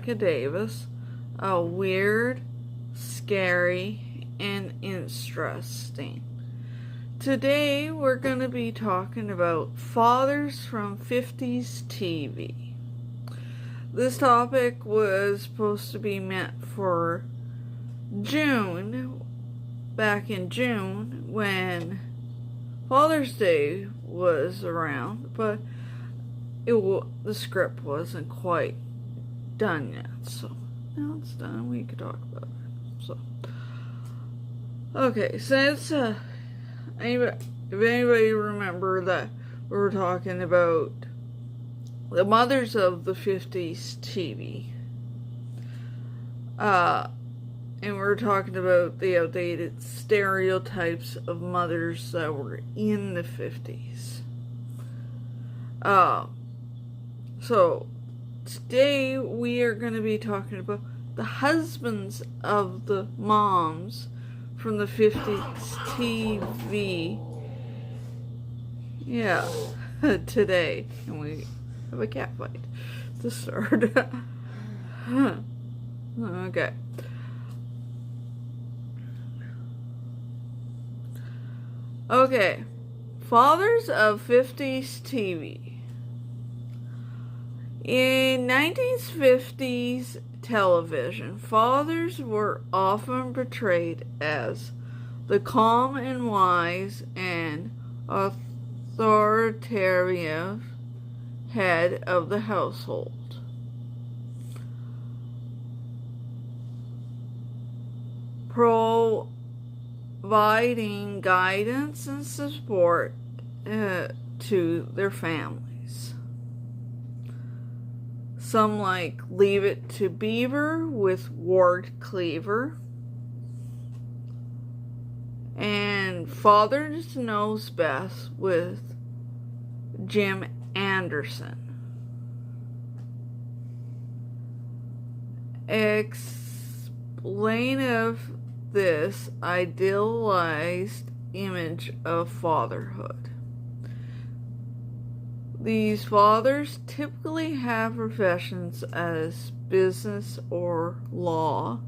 Rebecca Davis. Weird, scary, and interesting. Today we're going to be talking about fathers from 50s TV. This topic was supposed to be meant for June, back in June, when Father's Day was around, but the script wasn't quite done yet, so now it's done. We could talk about it. So, okay, since if anybody remember that we were talking about the mothers of the 50s TV, and we were talking about the outdated stereotypes of mothers that were in the 50s. So today we are going to be talking about the husbands of the moms from the 50s TV. Yeah, today. And we have a cat fight to start. Okay. Okay. Fathers of 50s TV. In 1950s television, fathers were often portrayed as the calm and wise and authoritative head of the household. Providing guidance and support to their families. Some like Leave It to Beaver with Ward Cleaver, and Fathers Knows Best with Jim Anderson. Explain of this idealized image of fatherhood. These fathers typically have professions as business or law.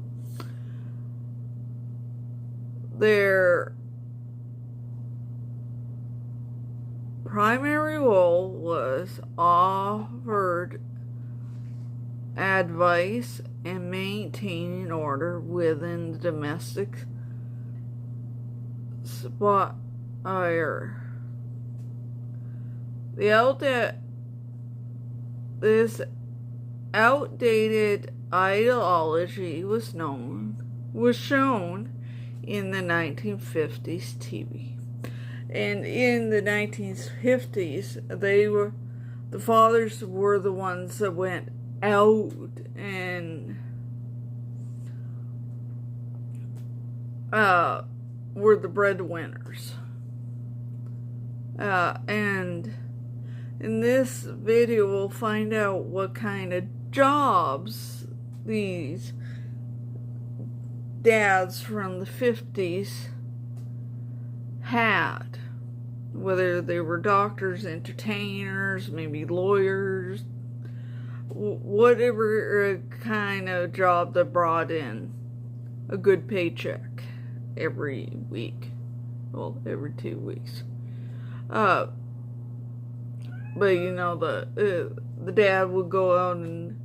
Their primary role was offered advice and maintaining order within the domestic sphere. This outdated ideology was shown in the 1950s TV. And in the 1950s, the fathers were the ones that went out and were the breadwinners. And in this video, we'll find out what kind of jobs these dads from the 50s had. Whether they were doctors, entertainers, maybe lawyers, whatever kind of job that brought in a good paycheck every week. Well, every 2 weeks. But you know, the dad would go out and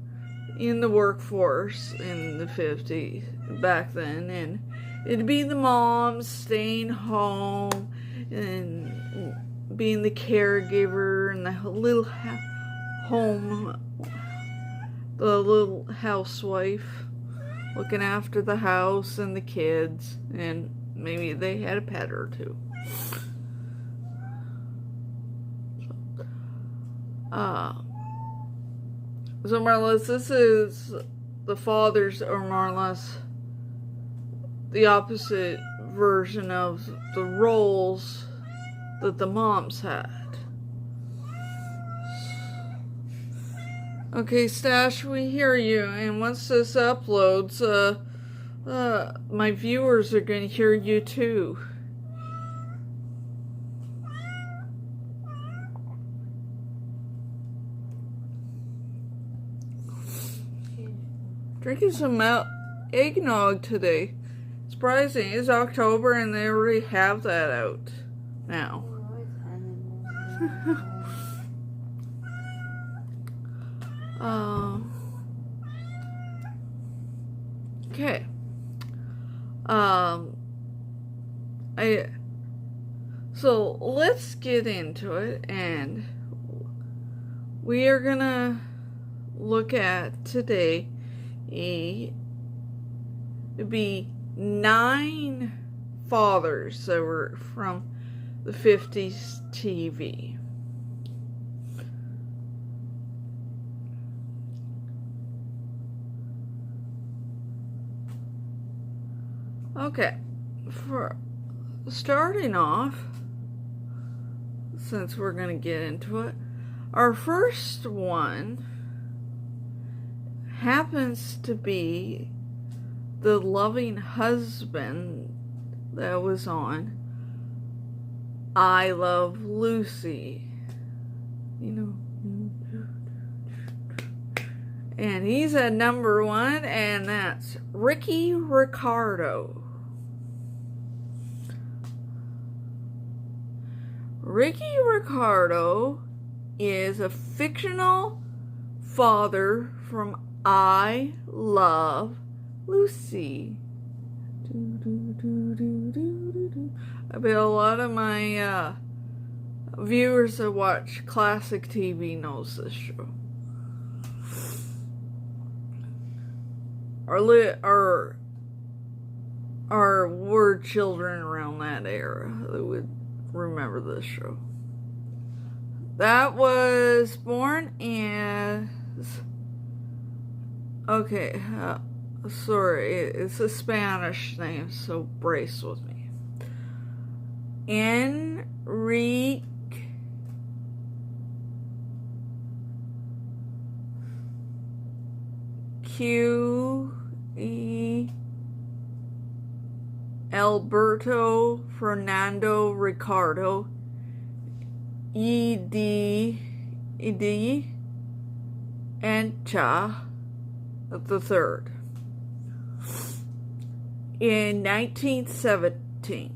in the workforce in the 50s back then, and it'd be the moms staying home and being the caregiver and the little the little housewife looking after the house and the kids, and maybe they had a pet or two. So more or less, this is the fathers, or more or less the opposite version of the roles that the moms had. Okay, Stash, we hear you, and once this uploads, my viewers are going to hear you too. drinking some eggnog today. Surprising, it's October and they already have that out now. Okay. So let's get into it, and we are gonna look at today it'd be 9 fathers that were from the 50s TV. Okay, for starting off, since we're going to get into it, our first one happens to be the loving husband that was on I Love Lucy. You know. And he's at number 1, and that's Ricky Ricardo. Ricky Ricardo is a fictional father from I Love Lucy. I bet a lot of my viewers that watch classic TV knows this show. Or were children around that era that would remember this show. That was born as... Okay, sorry, it's a Spanish name, so brace with me. Enrique Alberto Fernando Ricardo Ed Ancha the third in 1917.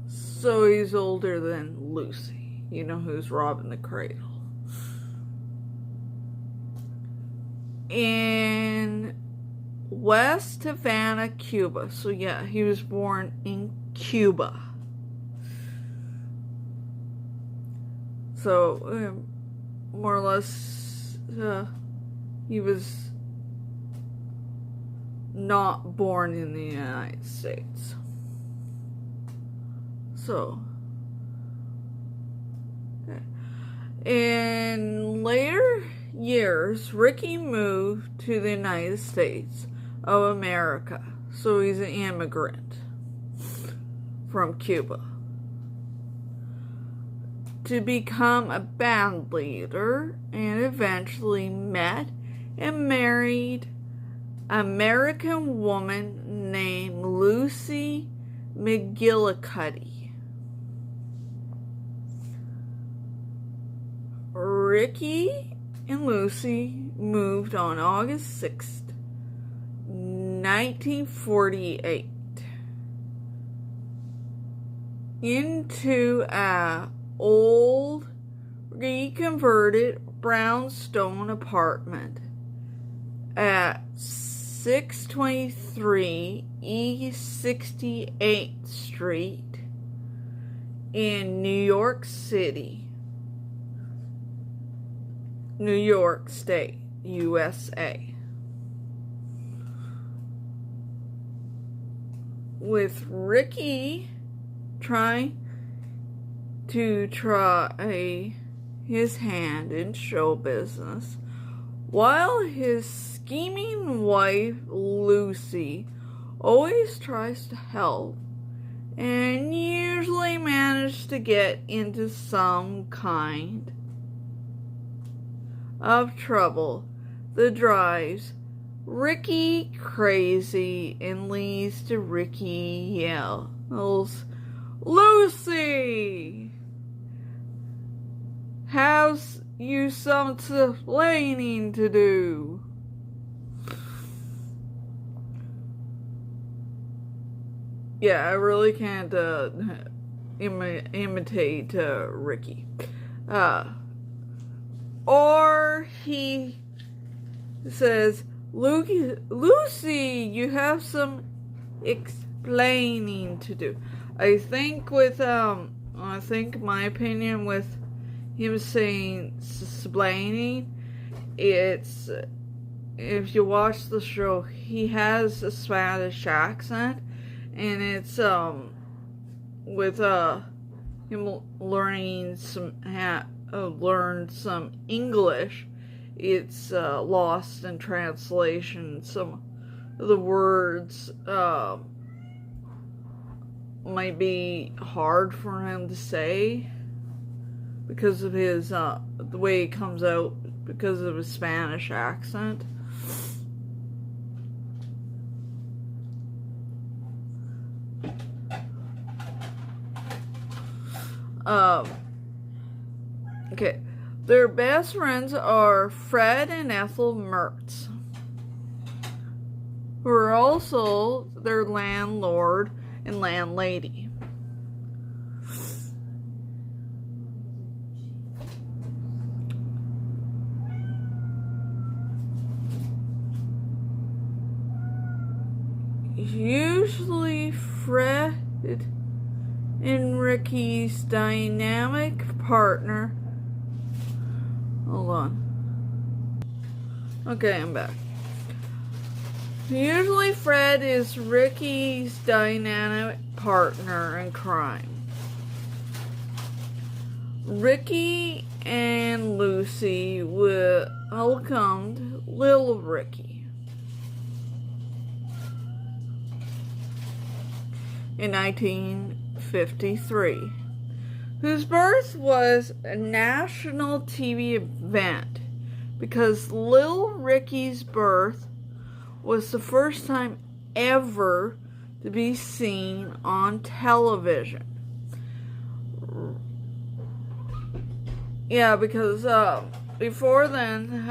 So he's older than Lucy, you know, who's robbing the cradle. In West Havana, Cuba. So yeah, he was born in Cuba. So more or less he was not born in the United States. So in later years, Ricky moved to the United States of America. So he's an immigrant from Cuba to become a band leader, and eventually met and married an American woman named Lucy McGillicuddy. Ricky and Lucy moved on August 6th, 1948, into a old, reconverted brownstone apartment at 623 East 68th Street in New York City, New York State, USA. With Ricky trying to try his hand in show business, while his scheming wife Lucy always tries to help and usually manages to get into some kind of trouble that drives Ricky crazy and leads to Ricky yells, "Lucy! Have you some explaining to do?" yeah, I really can't imitate Ricky. Uh, or he says, Lucy, you have some explaining to do. I think my opinion with him saying explaining, it's, if you watch the show, he has a Spanish accent, and it's with him learning learned some English. It's lost in translation. Some of the words might be hard for him to say because of his the way it comes out, because of his Spanish accent. Okay. Their best friends are Fred and Ethel Mertz, who are also their landlord and landlady. Usually Fred and Ricky's dynamic partner. Hold on. Okay, I'm back. Usually Fred is Ricky's dynamic partner in crime. Ricky and Lucy welcomed little Ricky in 1953, whose birth was a national TV event because little Ricky's birth was the first time ever to be seen on television. Yeah, because before then,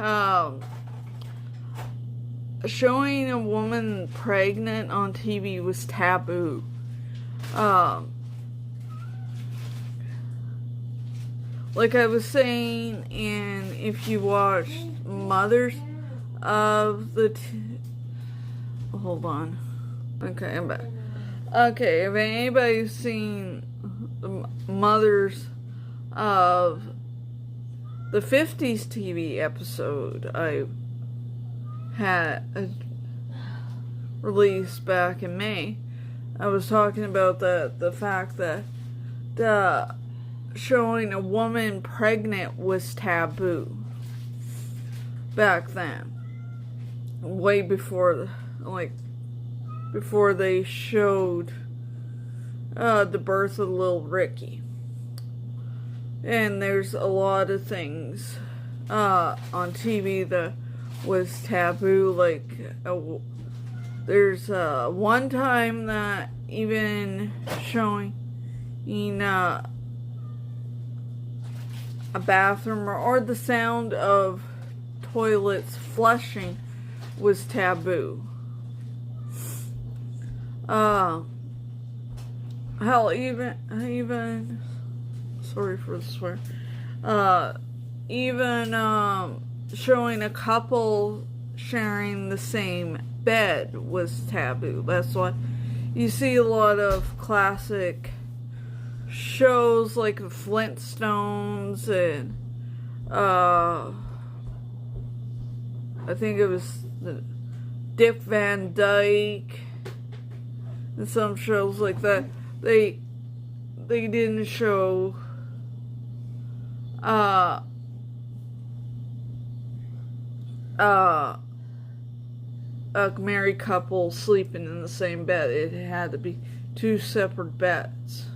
showing a woman pregnant on TV was taboo. Like I was saying, and if you watched Mothers of the... Hold on. Okay, I'm back. Okay, if anybody's seen the Mothers of the 50s TV episode I had released back in May, I was talking about the fact that showing a woman pregnant was taboo back then, way before, before they showed the birth of little Ricky. And there's a lot of things on TV that was taboo, like there's one time that even showing a bathroom or the sound of toilets flushing was taboo. Hell, even sorry for the swear. Even showing a couple sharing the same bed was taboo. That's why you see a lot of classic shows like the Flintstones and I think it was Dick Van Dyke and some shows like that. They didn't show a married couple sleeping in the same bed. It had to be two separate beds.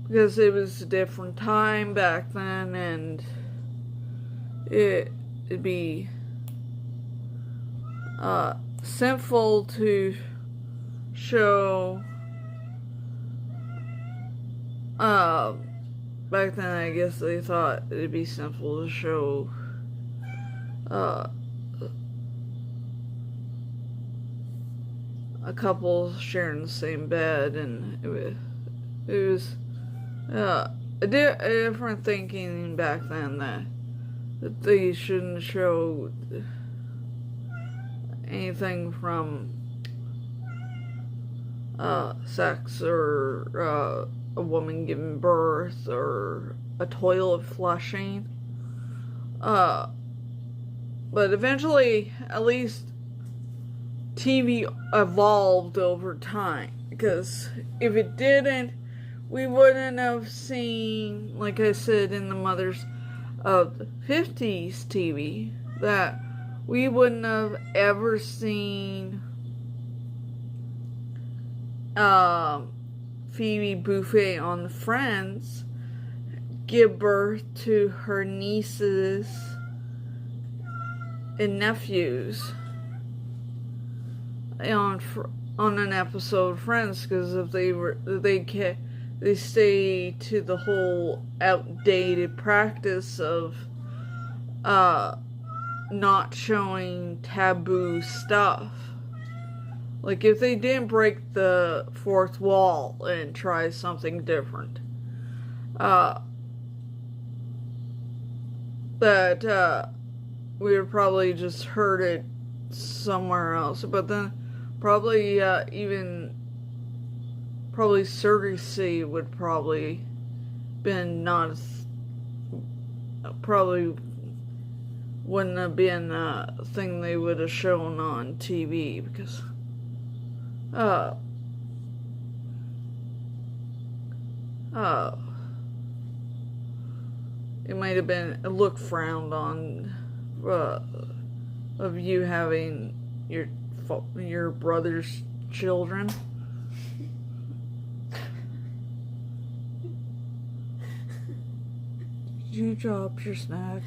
Because it was a different time back then, and it'd be sinful to show back then. I guess they thought it'd be sinful to show a couple sharing the same bed, and it was a different thinking back then that they shouldn't show anything from sex or a woman giving birth or a toilet flushing. But eventually, at least TV evolved over time, because if it didn't, we wouldn't have seen, like I said, in the Mothers of the 50s TV, that we wouldn't have ever seen Phoebe Buffay on Friends give birth to her nieces and nephews on an episode of Friends, because if they stay to the whole outdated practice of not showing taboo stuff. Like, if they didn't break the fourth wall and try something different, that we would probably just heard it somewhere else. But then probably surrogacy would probably been probably wouldn't have been a thing they would have shown on TV, because it might have been a look frowned on of you having your brother's children. You dropped your snack.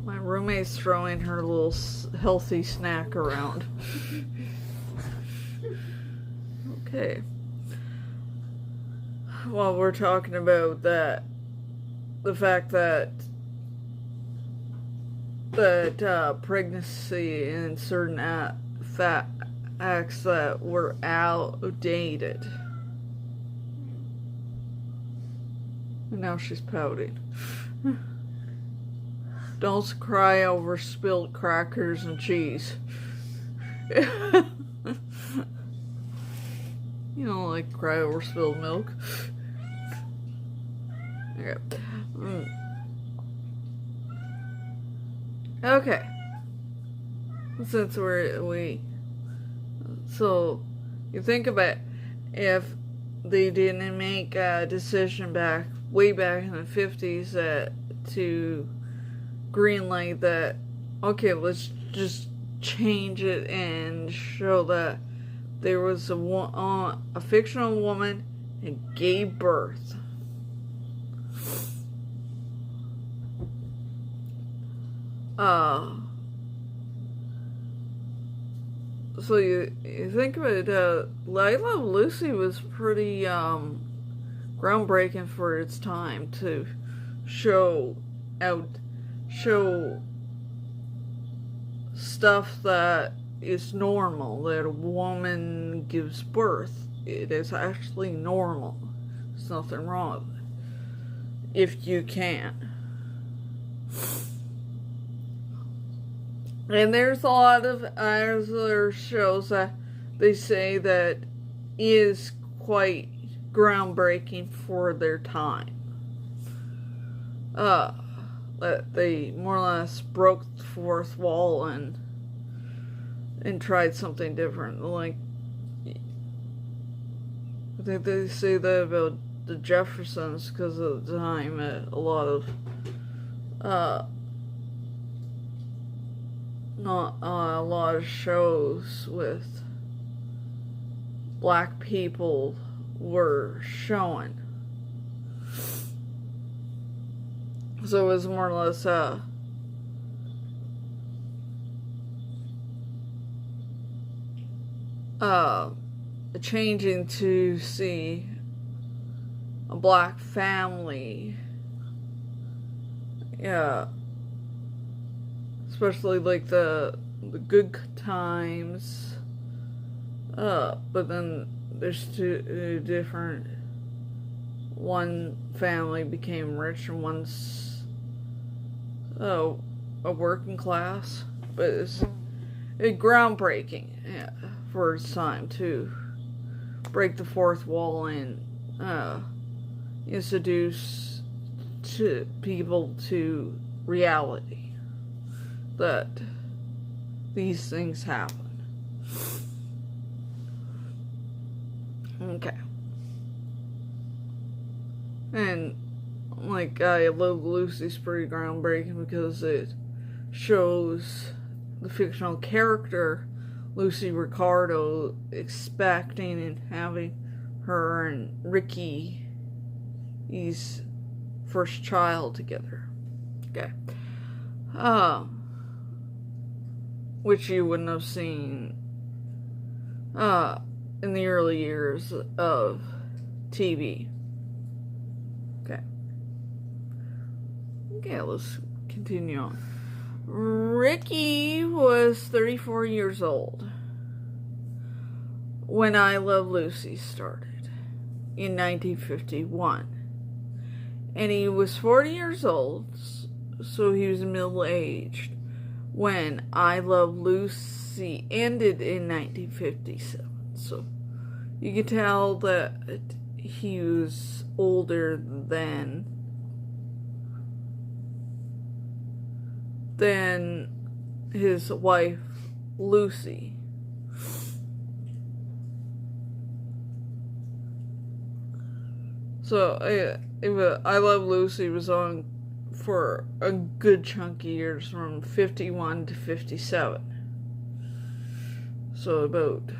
My roommate's throwing her little healthy snack around. Okay. Well, we're talking about the fact that pregnancy and certain acts that were outdated. And now she's pouting. Don't cry over spilled crackers and cheese. You don't like cry over spilled milk. Okay. Okay. Since so you think about if they didn't make a decision way back in the 50s to greenlight that, okay, let's just change it and show that there was a fictional woman and gave birth. So you think about it, I Love Lucy was pretty groundbreaking for its time to show stuff that is normal, that a woman gives birth. It is actually normal. There's nothing wrong with it, if you can. And there's a lot of other shows that they say that is quite groundbreaking for their time. That they more or less broke the fourth wall and tried something different. Like, I think they say that about the Jeffersons, because of the time a lot of not a lot of shows with black people were showing. So it was more or less changing to see a black family. Yeah. Especially like the good times. But then there's two different. One family became rich and one's a working class. But it's groundbreaking, yeah, for its time to break the fourth wall and introduce to people to reality that these things happen. Okay. And like, I Love Lucy's pretty groundbreaking because it shows the fictional character Lucy Ricardo expecting and having her and Ricky's first child together. Okay. Which you wouldn't have seen in the early years of TV. Okay, let's continue on. Ricky was 34 years old when I Love Lucy started in 1951. And he was 40 years old, so he was middle-aged when I Love Lucy ended in 1957. So you can tell that he was older than his wife, Lucy. So, I Love Lucy was on for a good chunk of years, from 51 to 57. So, about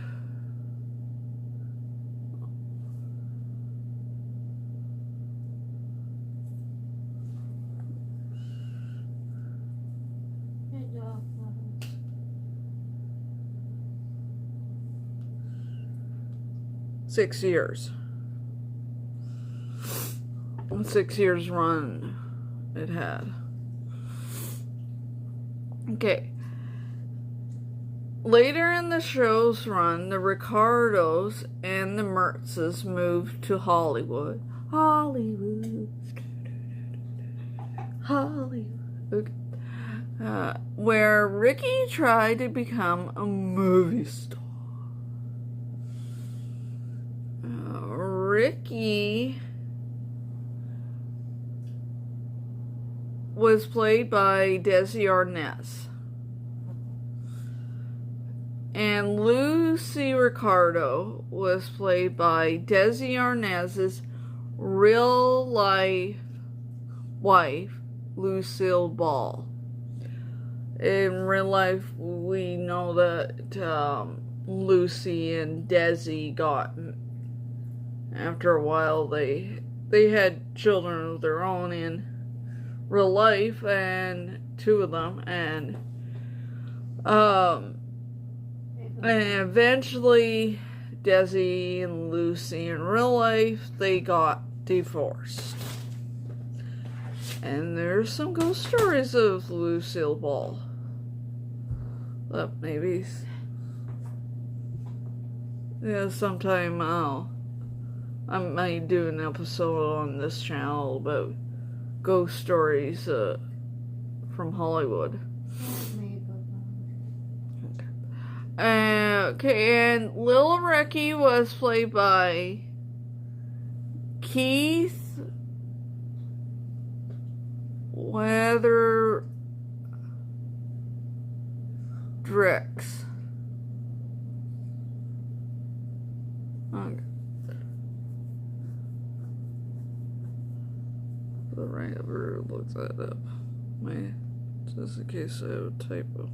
6 years. 6 years run it had. Okay. Later in the show's run, the Ricardos and the Mertzes moved to Hollywood. Hollywood. Okay. Where Ricky tried to become a movie star. Ricky was played by Desi Arnaz. And Lucy Ricardo was played by Desi Arnaz's real-life wife, Lucille Ball. In real life, we know that Lucy and Desi got, after a while, they had children of their own in real life, and 2 of them, and eventually Desi and Lucy in real life, they got divorced. And there's some ghost stories of Lucille Ball. But maybe, yeah, sometime I might do an episode on this channel about ghost stories from Hollywood. Okay, and Lil Ricky was played by Keith Weatherdricks. Okay. The right over look that up. Just in case I have a typo.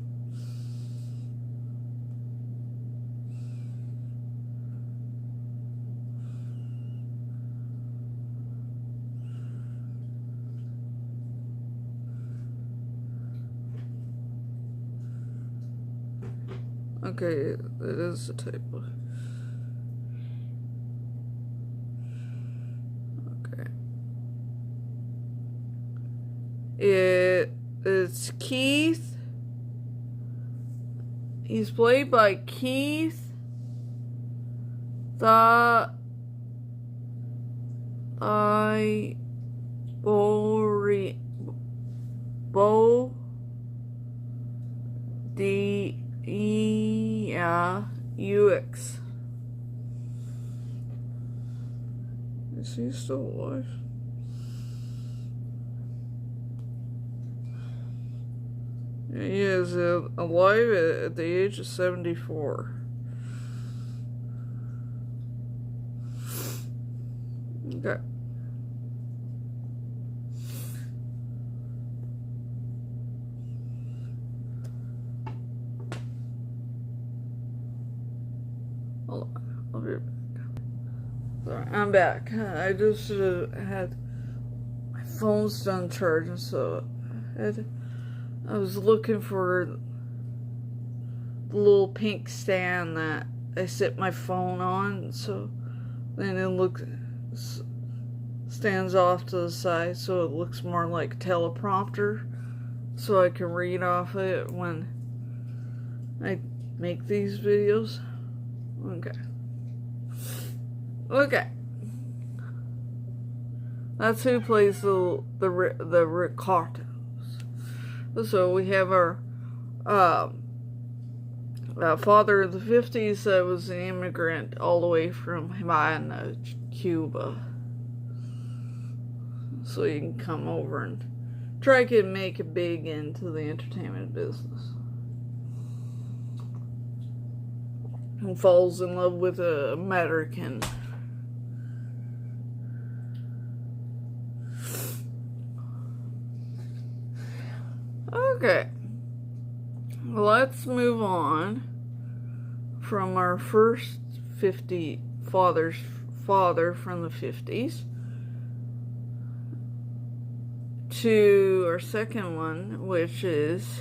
Okay, it is a typo. It's Keith. He's played by Keith the UX. Is he still alive? He is alive at the age of 74. Okay. Hold on. I'll be right back. Sorry, I'm back. I just had my phone's done charging, so I was looking for the little pink stand that I sit my phone on, so then it stands off to the side, so it looks more like a teleprompter, so I can read off it when I make these videos. Okay. That's who plays the Ricardos. So we have our father of the 50s that was an immigrant all the way from Havana, Cuba. So you can come over and try to make it big into the entertainment business. And falls in love with an American. Okay, let's move on from our first father from the 50s to our second one, which is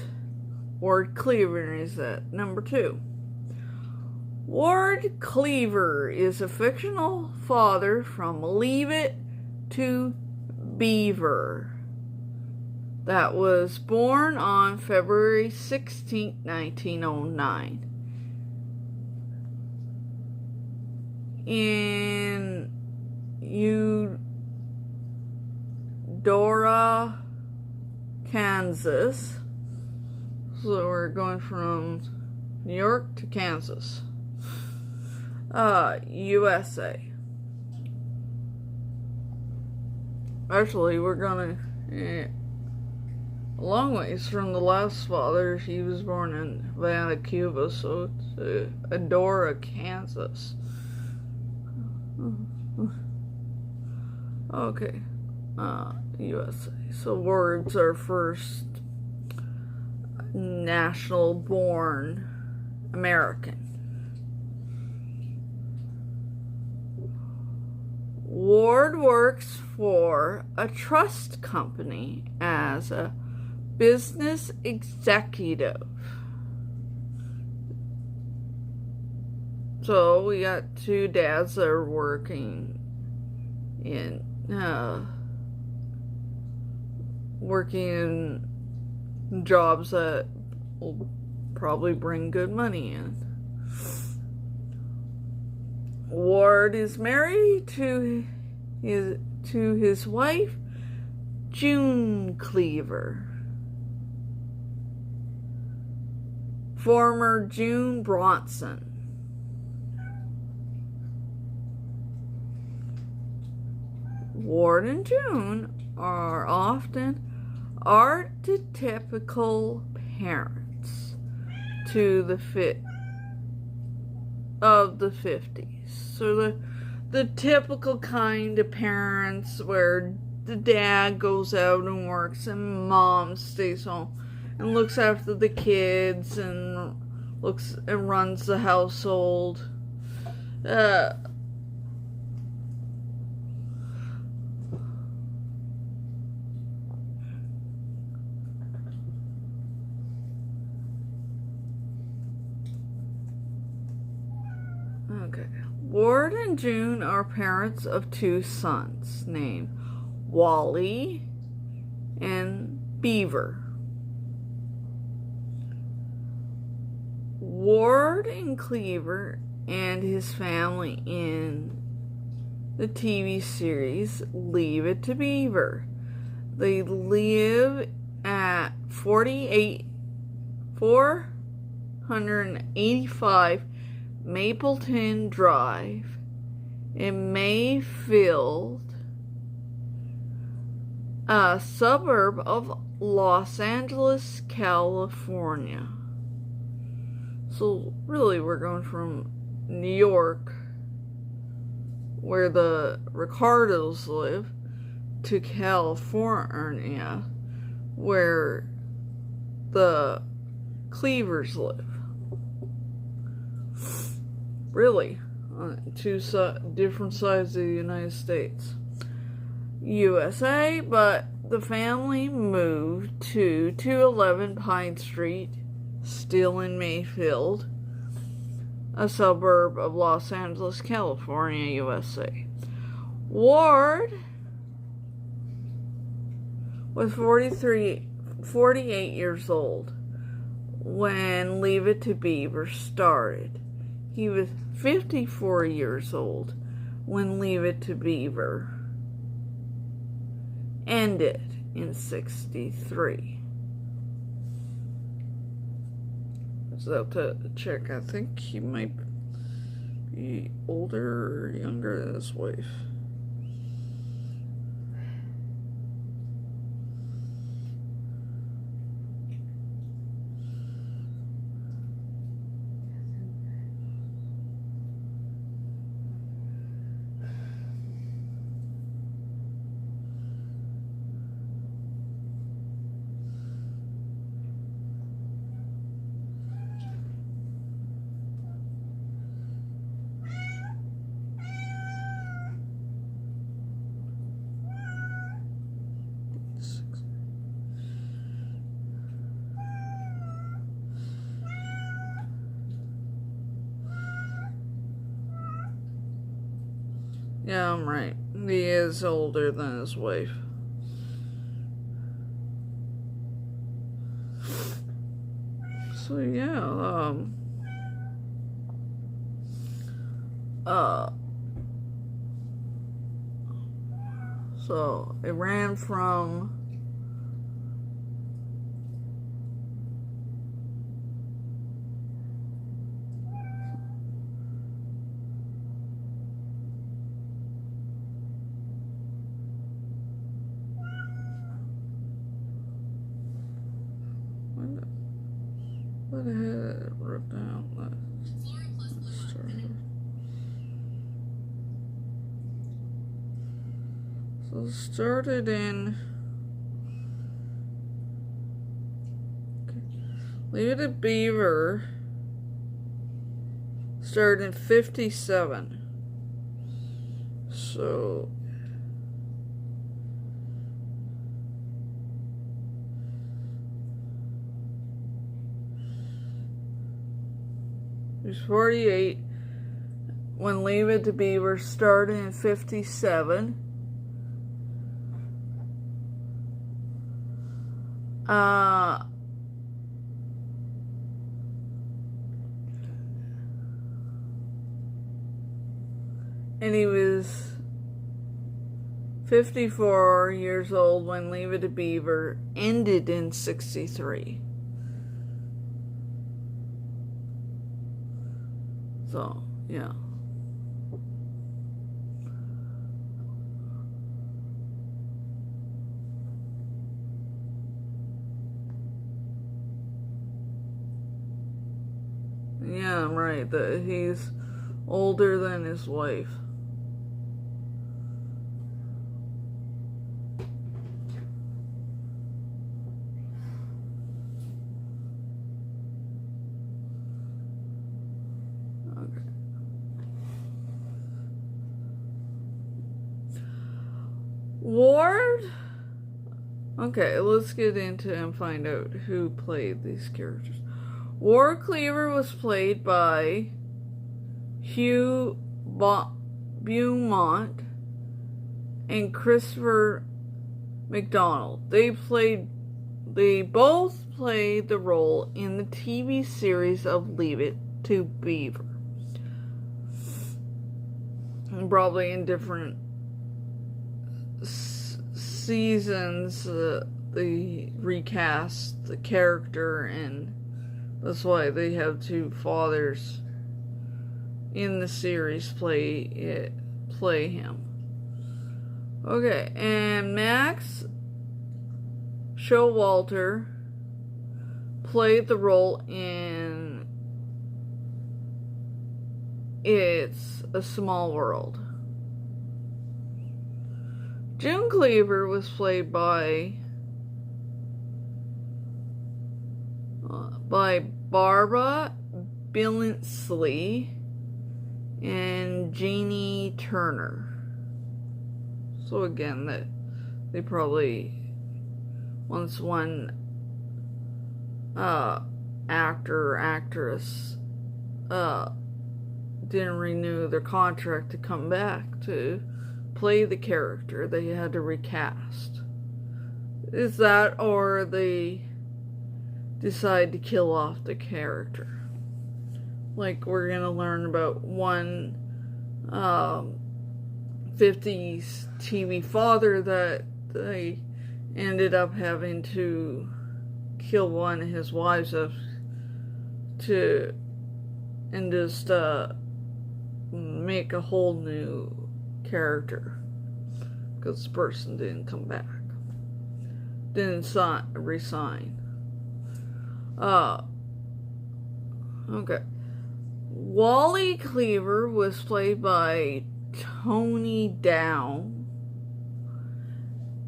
Ward Cleaver, is at number 2. Ward Cleaver is a fictional father from Leave It to Beaver that was born on February 16, 1909. In Eudora, Kansas. So we're going from New York to Kansas. USA. Actually, we're gonna a long ways from the last father. He was born in Havana, Cuba, so it's Eudora, Kansas. Okay, USA. So Ward's our first national born American. Ward works for a trust company as a business executive. So we got two dads that are working in jobs that will probably bring good money in. Ward is married to his wife, June Cleaver. Former June Bronson. Ward and June are often archetypical parents of the 50s. So the typical kind of parents where the dad goes out and works and mom stays home and looks after the kids and runs the household. Okay. Ward and June are parents of two sons named Wally and Beaver. Ward and Cleaver and his family in the TV series Leave It to Beaver. They live at 485 Mapleton Drive in Mayfield, a suburb of Los Angeles, California. So really we're going from New York, where the Ricardos live, to California, where the Cleavers live. Really, on two different sides of the United States. USA, but the family moved to 211 Pine Street, still in Mayfield, a suburb of Los Angeles, California, USA. Ward was 48 years old when Leave It to Beaver started. He was 54 years old when Leave It to Beaver ended in 63. So to check, I think he might be older or younger than his wife. Yeah, I'm right. He is older than his wife. So yeah, so it ran from what the hell I wrote down that started. So it started in Leave It to Beaver started in 57. So he was 48 when Leave It to Beaver started in 57. And he was 54 years old when Leave It to Beaver ended in 63. So, yeah. Yeah, I'm right. That he's older than his wife. Ward? Okay, let's get into and find out who played these characters. Ward Cleaver was played by Hugh Beaumont and Christopher McDonald. They played They both played the role in the TV series of Leave It to Beaver. And probably in different seasons, they recast the character, and that's why they have two fathers in the series play him. Okay, and Max Showalter played the role in It's a Small World. June Cleaver was played by Barbara Billingsley and Jeannie Turner. So again, that they probably once one actor or actress didn't renew their contract to come back to play the character, they had to recast. Is that, or they decide to kill off the character? Like, we're gonna learn about one 50s TV father that they ended up having to kill one of his wives and just make a whole new character because the person didn't come back, didn't resign. Okay. Wally Cleaver was played by Tony Dow.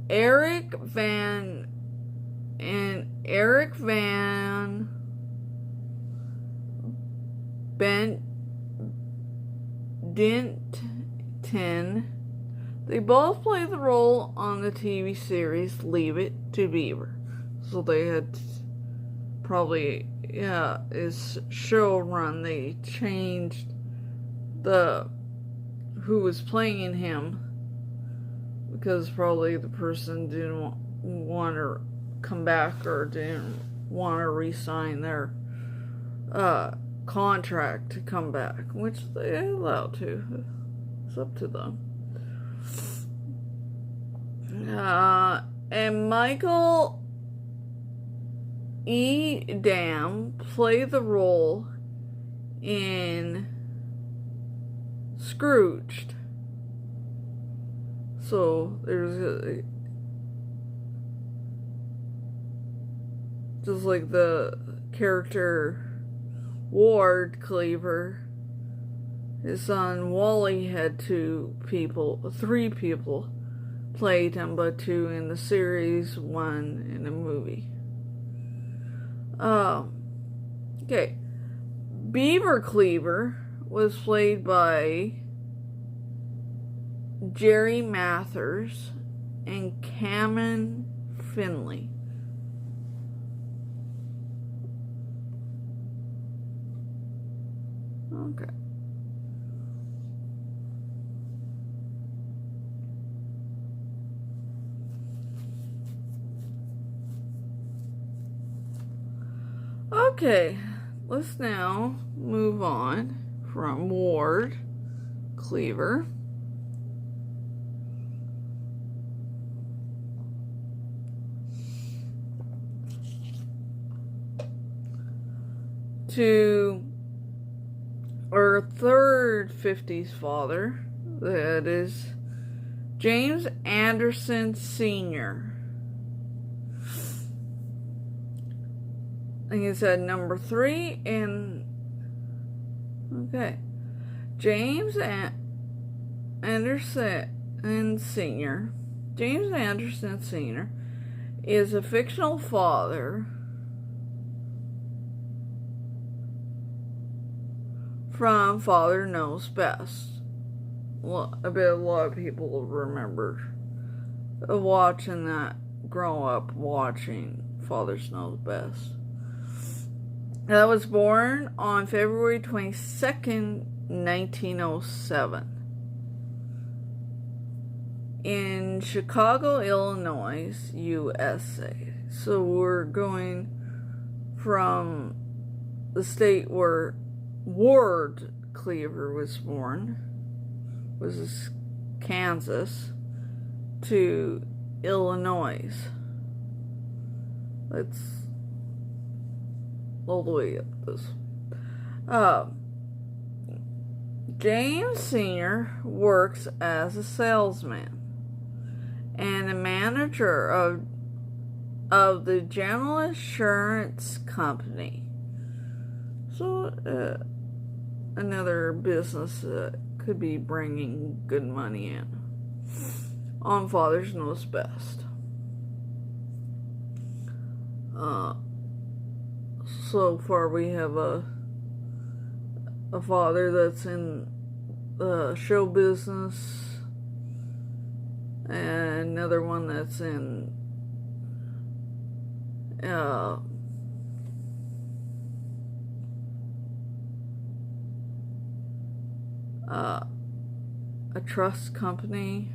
Eric Van Denton. They both played the role on the TV series Leave It to Beaver. So they had probably, his show run, they changed who was playing him because probably the person didn't want to come back or didn't want to re-sign their contract to come back, which they're allowed to. It's up to them. And Michael E. Dam played the role in Scrooged. So there's just like the character Ward Cleaver, his son Wally had three people played him, but two in the series, one in the movie. Okay. Beaver Cleaver was played by Jerry Mathers and Cameron Finley. Okay. Okay, let's now move on from Ward Cleaver to our third 50s father, that is James Anderson Sr. I think it's at number 3, and okay, James Anderson Sr. James Anderson Sr. is a fictional father from Father Knows Best. Well, I bet a lot of people will remember watching that, grow up watching Father Knows Best. That was born on February 22nd, 1907 in Chicago, Illinois, USA. So we're going from the state where Ward Cleaver was born, was Kansas, to Illinois. That's all the way up this. James Sr. works as a salesman and a manager of the General Insurance Company. So, another business that could be bringing good money in. On Fathers Knows Best. So far we have a father that's in the show business, and another one that's in a trust company,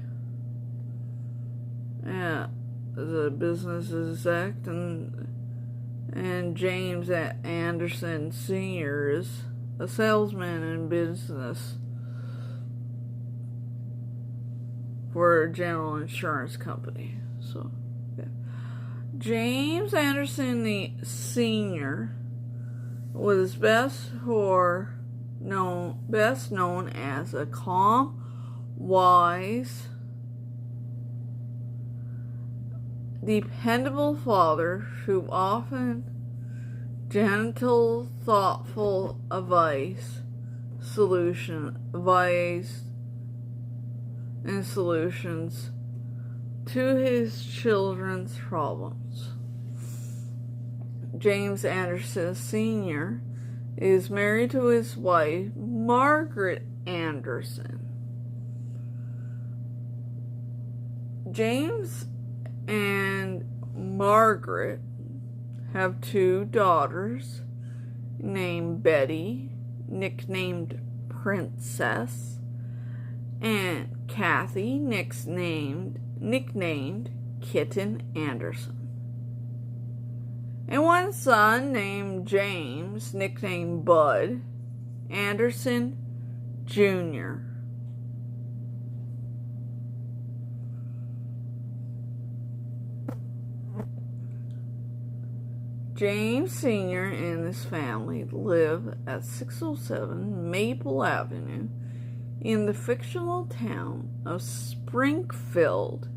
the business exec, and James Anderson Sr. is a salesman in business for a general insurance company. So, yeah. James Anderson Sr. was best known as a calm, wise, dependable father who often gentle, thoughtful advice, and solutions to his children's problems. James Anderson Sr. is married to his wife, Margaret Anderson. James and Margaret have two daughters named Betty, nicknamed Princess, and Kathy, nicknamed Kitten Anderson. And one son named James, nicknamed Bud Anderson Jr. James Sr. and his family live at 607 Maple Avenue in the fictional town of Springfield,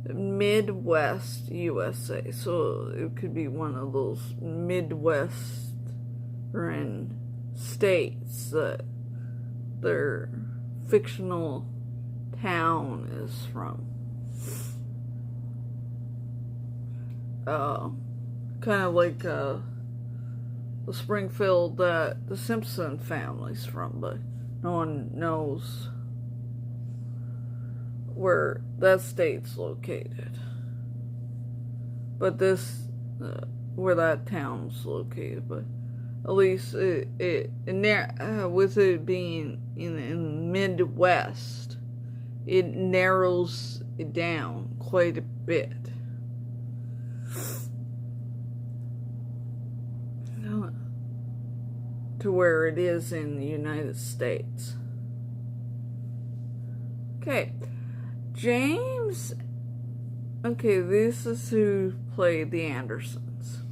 Midwest, USA. So it could be one of those Midwestern states that their fictional town is from. Kind of like the Springfield that the Simpson family's from, but no one knows where that state's located. But this, where that town's located, but at least with it being in the Midwest, it narrows it down quite a bit. To where it is in the United States. Okay, this is who played the Andersons.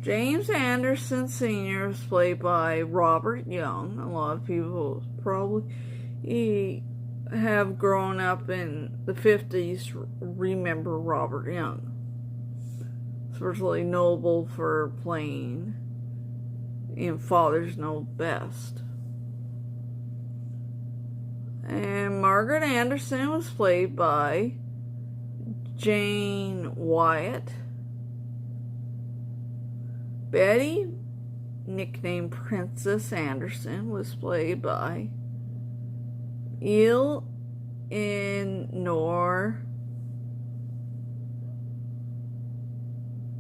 James Anderson Sr. was played by Robert Young. A lot of people probably have grown up in the 50s remember Robert Young. Especially notable for playing in Fathers Know Best. And Margaret Anderson was played by Jane Wyatt. Betty, nicknamed Princess Anderson, was played by Eleanor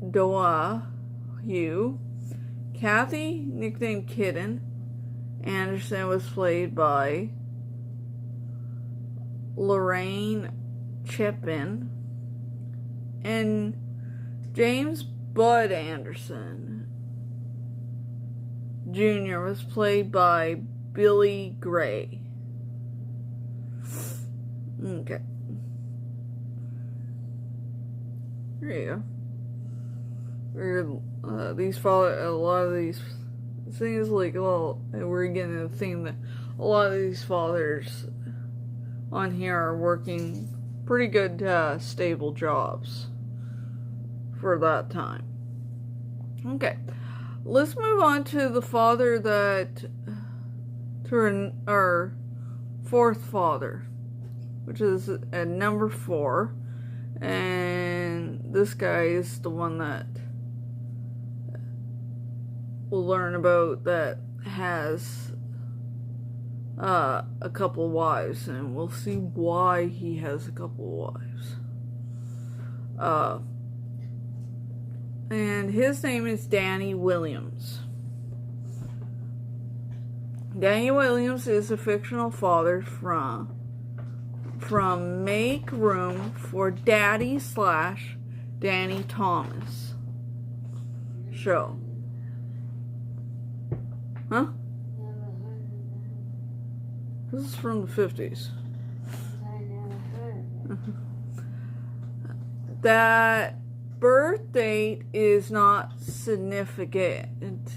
Doahue. Kathy, nicknamed Kitten Anderson, was played by Lorraine Chapin. And James Bud Anderson Jr. was played by Billy Gray. Okay. There you go. A lot of these things, like, well, we're getting a theme that a lot of these fathers on here are working pretty good, stable jobs for that time. Okay, let's move on to the father to our fourth father, which is at number 4. And this guy is the one that we'll learn about, that has a couple wives, and we'll see why he has a couple wives. And his name is Danny Williams. Danny Williams is a fictional father from Make Room for Daddy / Danny Thomas show. Huh? This is from the 50s. I never heard of it. That birth date is not significant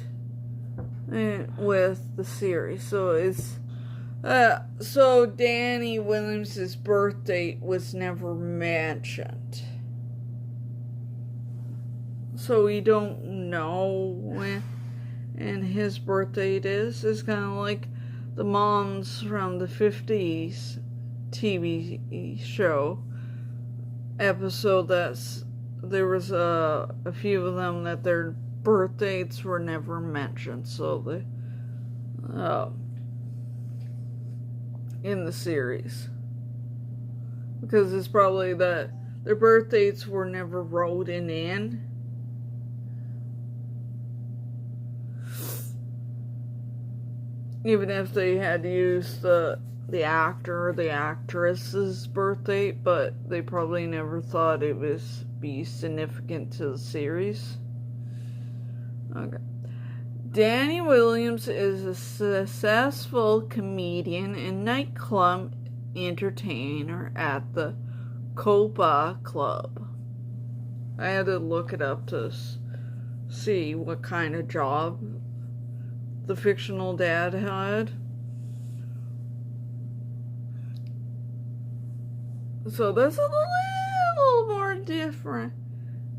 with the series. So it's so Danny Williams' birth date was never mentioned. So we don't know when and his birth date is. It's kind of like the moms from the 50s TV show episode. There was a few of them that their birth dates were never mentioned, so they in the series, because it's probably that their birth dates were never wrote in. Even if they had to use the actor or the actress's birth date, but they probably never thought it was be significant to the series. Okay. Danny Williams is a successful comedian and nightclub entertainer at the Copa Club. I had to look it up to see what kind of job the fictional dad had. So that's a little more different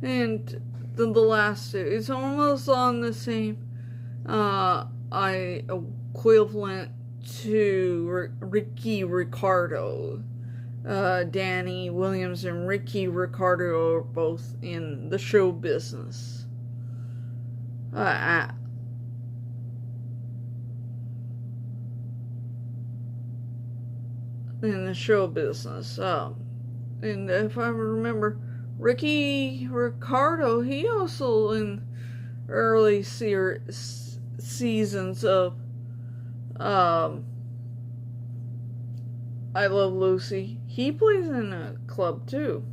than the last two. It's almost on the same equivalent to Ricky Ricardo. Danny Williams and Ricky Ricardo are both in the show business. In the show business. And if I remember, Ricky Ricardo, he also in early seasons of I Love Lucy, he plays in a club too.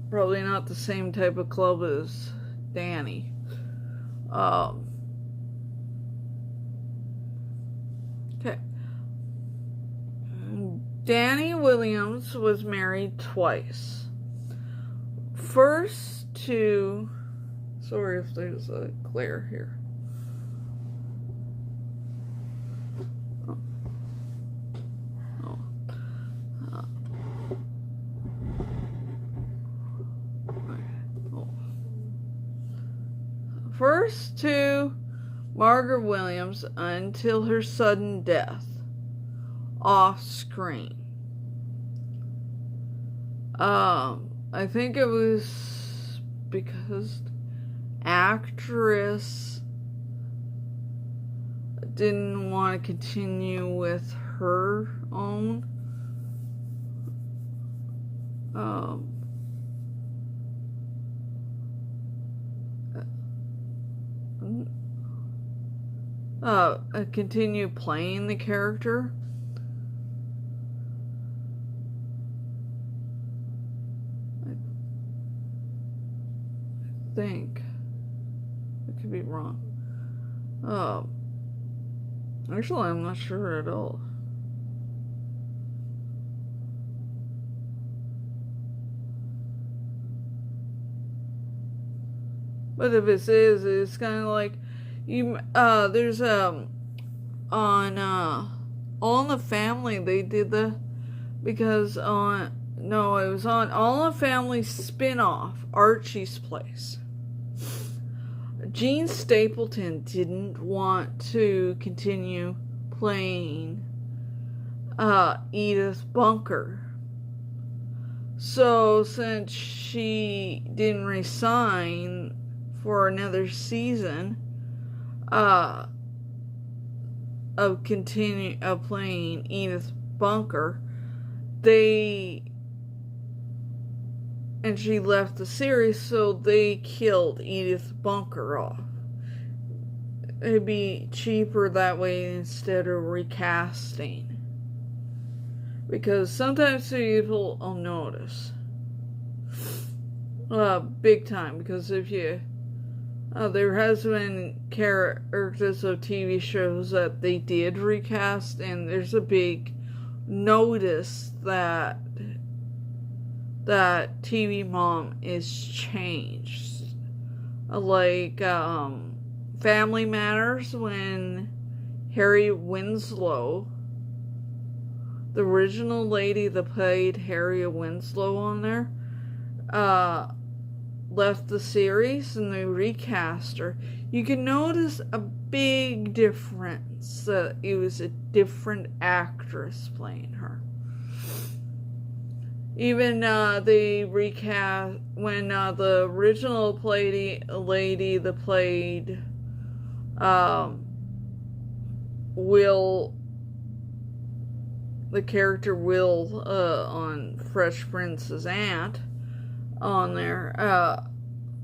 Probably not the same type of club as Danny. Okay. Danny Williams was married twice. First to, sorry if there's a glare here. First to Margaret Williams until her sudden death off screen. I think it was because actress didn't want to continue with her own continue playing the character. think. I could be wrong. Actually, I'm not sure at all. But if it is, it's kind of like there's on All in the Family, they did because it was on All in the Family spin-off, Archie's Place. Gene Stapleton didn't want to continue playing Edith Bunker. So since she didn't resign for another season of playing Edith Bunker, and she left the series, so they killed Edith Bunker off. It'd be cheaper that way instead of recasting. Because sometimes people will notice. Big time. Because if there has been characters of TV shows that they did recast, and there's a big notice that TV mom is changed. Like Family Matters, when Harry Winslow, the original lady that played Harry Winslow on there, left the series and they recast her. You can notice a big difference. It was a different actress playing her. Even they recast when the original lady that played Will, the character Will on Fresh Prince's aunt on there,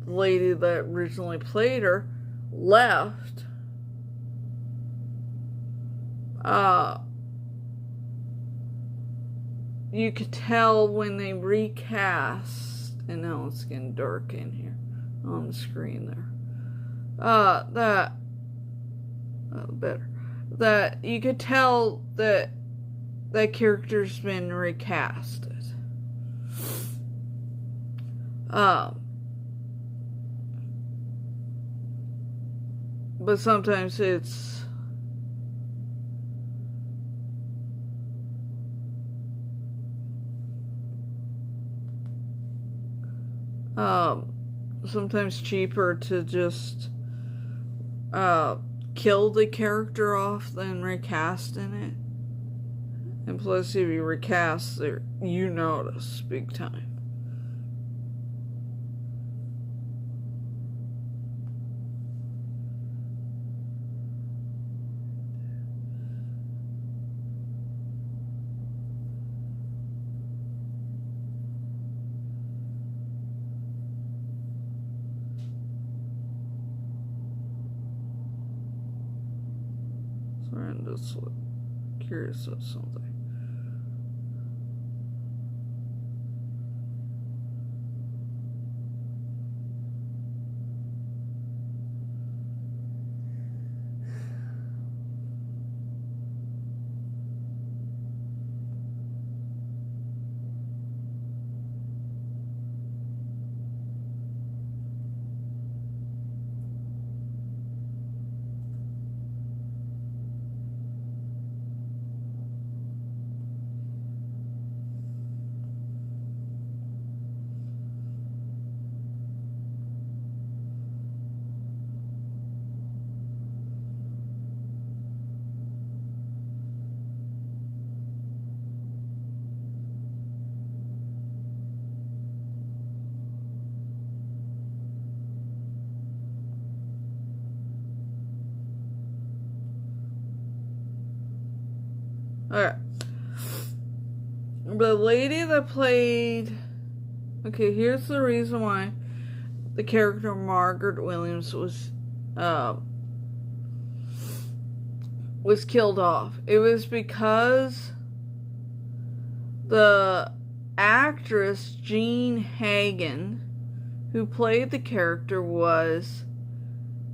the lady that originally played her left. You could tell when they recast, and now it's getting dark in here on the screen there. Better. That you could tell that character's been recasted. But sometimes it's sometimes cheaper to just kill the character off than recasting it. And plus, if you recast it, you notice big time. Sorry, I'm just curious of something. Alright. The lady that played... Okay, here's the reason why the character Margaret Williams was killed off. It was because the actress Jean Hagen, who played the character, was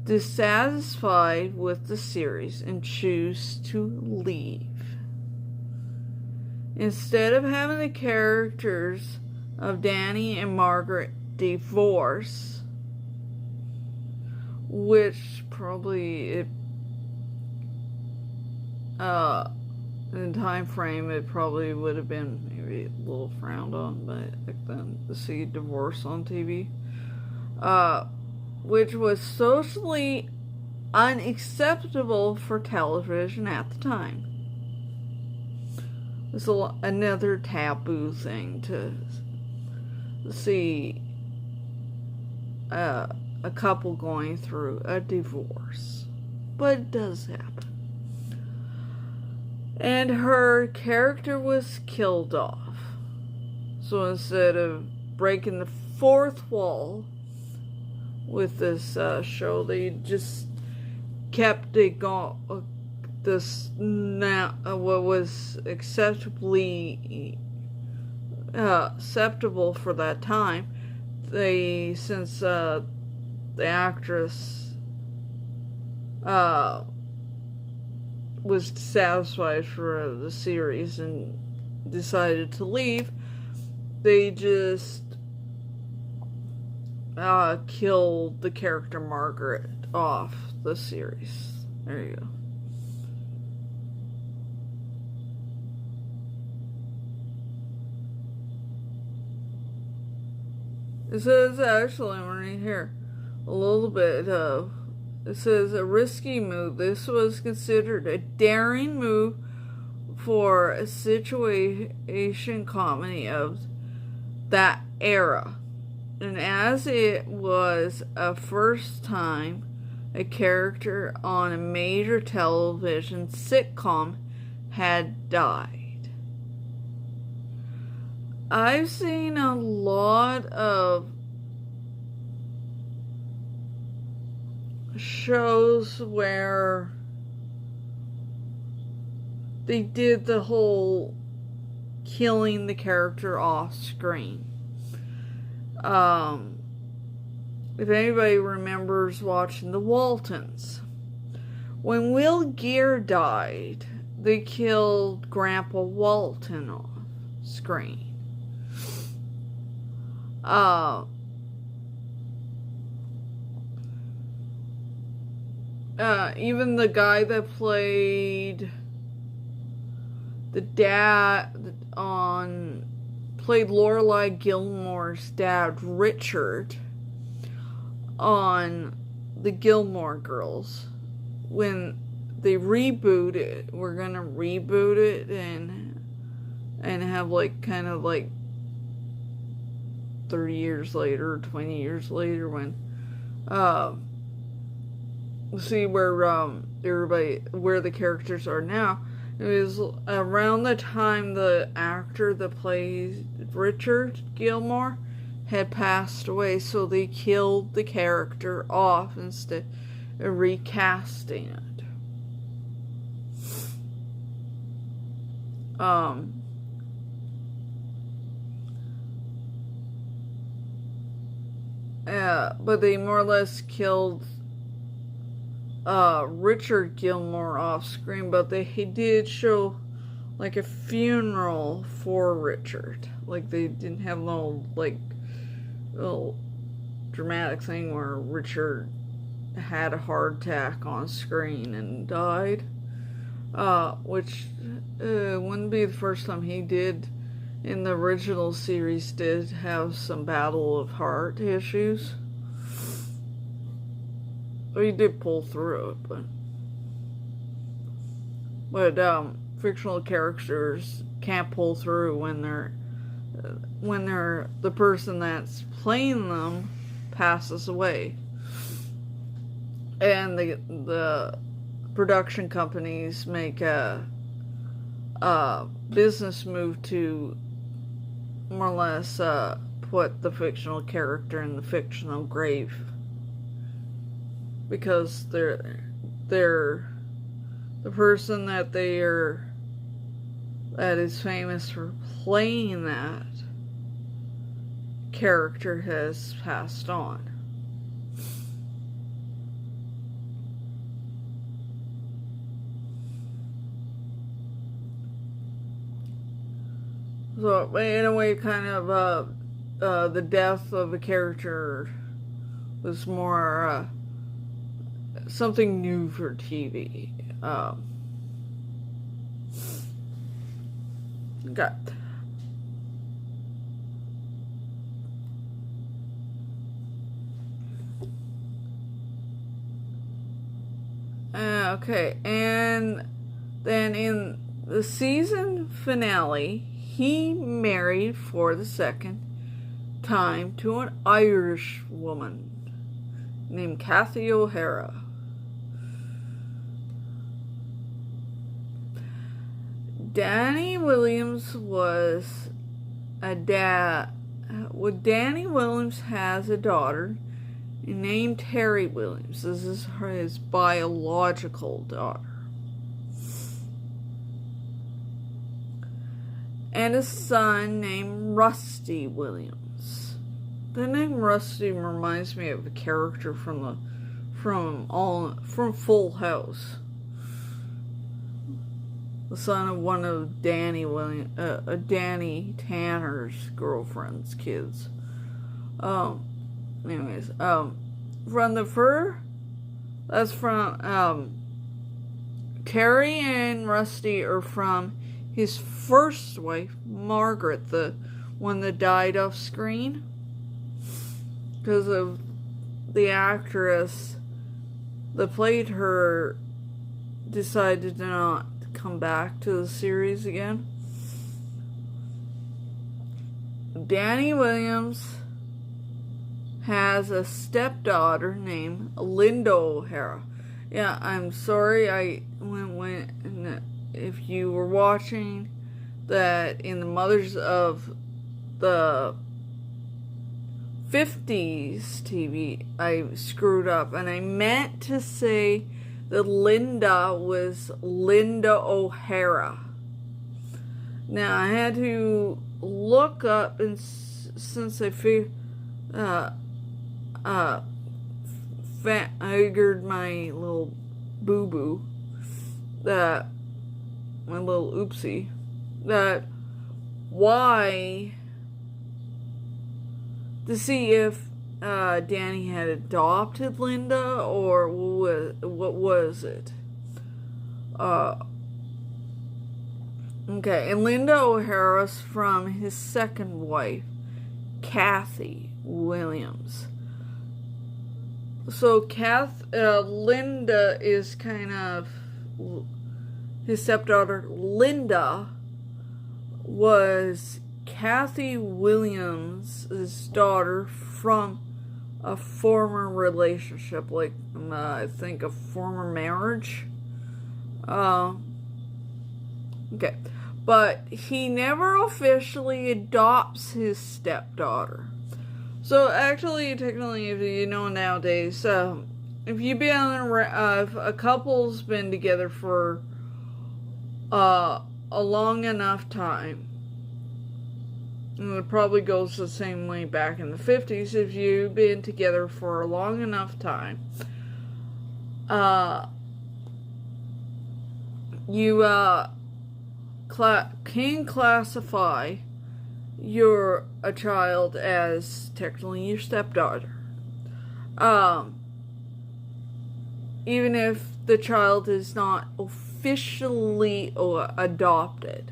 dissatisfied with the series and chose to leave. Instead of having the characters of Danny and Margaret divorce, which probably in time frame it probably would have been maybe a little frowned on back then to see divorce on TV, which was socially unacceptable for television at the time. It's another taboo thing to see a couple going through a divorce, but it does happen. And her character was killed off. So instead of breaking the fourth wall with this show, they just kept it going. What was acceptable for that time. Since the actress was dissatisfied for the series and decided to leave, they just killed the character Margaret off the series. There you go. It says, actually, right here, a little bit of, it says, a risky move. This was considered a daring move for a situation comedy of that era. And as it was a first time a character on a major television sitcom had died. I've seen a lot of shows where they did the whole killing the character off screen. If anybody remembers watching The Waltons, when Will Geer died, they killed Grandpa Walton off screen. Even the guy that played the dad played Lorelai Gilmore's dad, Richard, on the Gilmore Girls. When they reboot it, we're gonna reboot it and have kind of 30 years later, 20 years later, when see where where the characters are now. It was around the time the actor that plays Richard Gilmore had passed away, so they killed the character off instead of recasting it. But they more or less killed Richard Gilmore off screen, but they did show a funeral for Richard. They didn't have no little dramatic thing where Richard had a heart attack on screen and died, which wouldn't be the first time he did. In the original series, did have some battle of heart issues. He did pull through it, but fictional characters can't pull through when the person that's playing them passes away, and the production companies make a business move to more or less put the fictional character in the fictional grave, because they're the person that is famous for playing that character has passed on. So, in a way, kind of, the death of a character was more, something new for TV. Okay. Okay, and then in the season finale, he married for the second time to an Irish woman named Cathy O'Hara. Danny Williams was a dad. Well, Danny Williams has a daughter named Terry Williams. This is his biological daughter. And a son named Rusty Williams. The name Rusty reminds me of a character from Full House. The son of one of Danny Tanner's girlfriend's kids. Anyways, from the fur, that's from, Terry and Rusty are from his first wife, Margaret, the one that died off screen. Because of the actress that played her decided to not come back to the series again. Danny Williams has a stepdaughter named Linda O'Hara. Yeah, I'm sorry if you were watching that in the Mothers of the 50s TV, I screwed up and I meant to say that Linda was Linda O'Hara. Now I had to look up, and since I figured my little boo-boo, that my little oopsie, that why, to see if Danny had adopted Linda or what was it? Okay, and Linda O'Hara's from his second wife, Cathy Williams. So Linda is kind of his stepdaughter. Linda was Cathy Williams' daughter from a former relationship, like I think a former marriage. Okay, but he never officially adopts his stepdaughter. So actually, technically, if you know nowadays, if you've been if a couple's been together for a long enough time, and it probably goes the same way back in the 50s, if you've been together for a long enough time, you can classify a child as technically your stepdaughter. Even if the child is not officially adopted.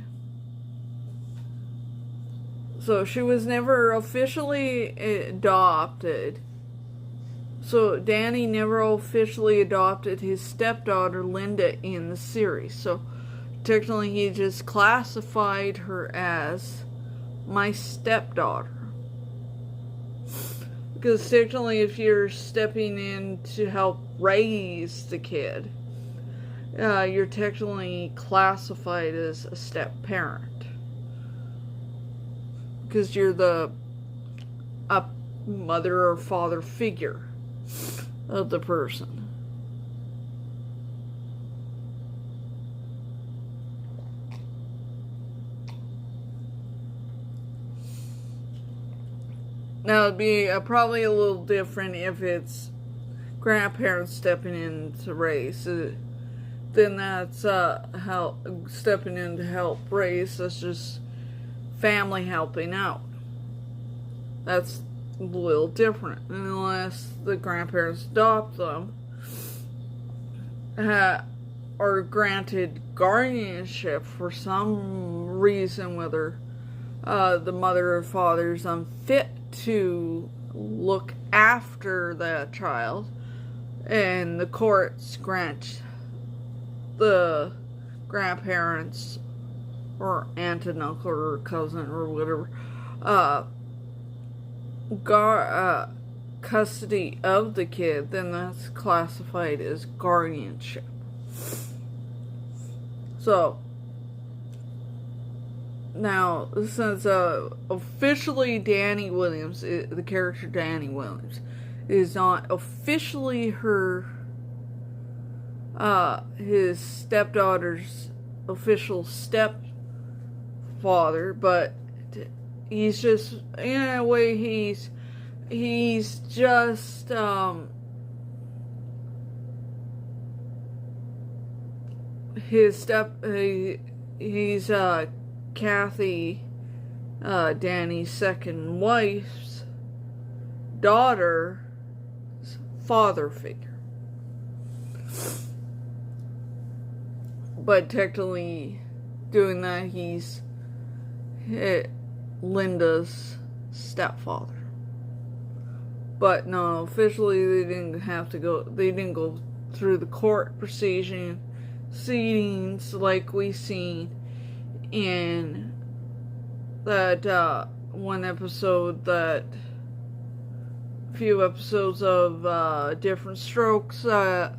So she was never officially adopted. So Danny never officially adopted his stepdaughter Linda in the series. So technically he just classified her as my stepdaughter. Because technically if you're stepping in to help raise the kid, you're technically classified as a step parent. Because you're a mother or father figure of the person. Now it'd be probably a little different if it's grandparents stepping in to raise. Then that's stepping in to help raise. That's just family helping out. That's a little different. Unless the grandparents adopt them, or granted guardianship for some reason, whether the mother or father is unfit to look after that child, and the courts grant the grandparents or aunt and uncle or cousin or whatever custody of the kid, then that's classified as guardianship. So now, since officially Danny Williams, the character Danny Williams, is not officially his stepdaughter's official stepfather, but he's just, in a way, he's just he's Kathy, Danny's second wife's daughter's father figure. But technically doing that, he's Linda's stepfather. But no, officially they didn't go through the court proceedings like we seen in that one episode, that few episodes of Different Strokes, that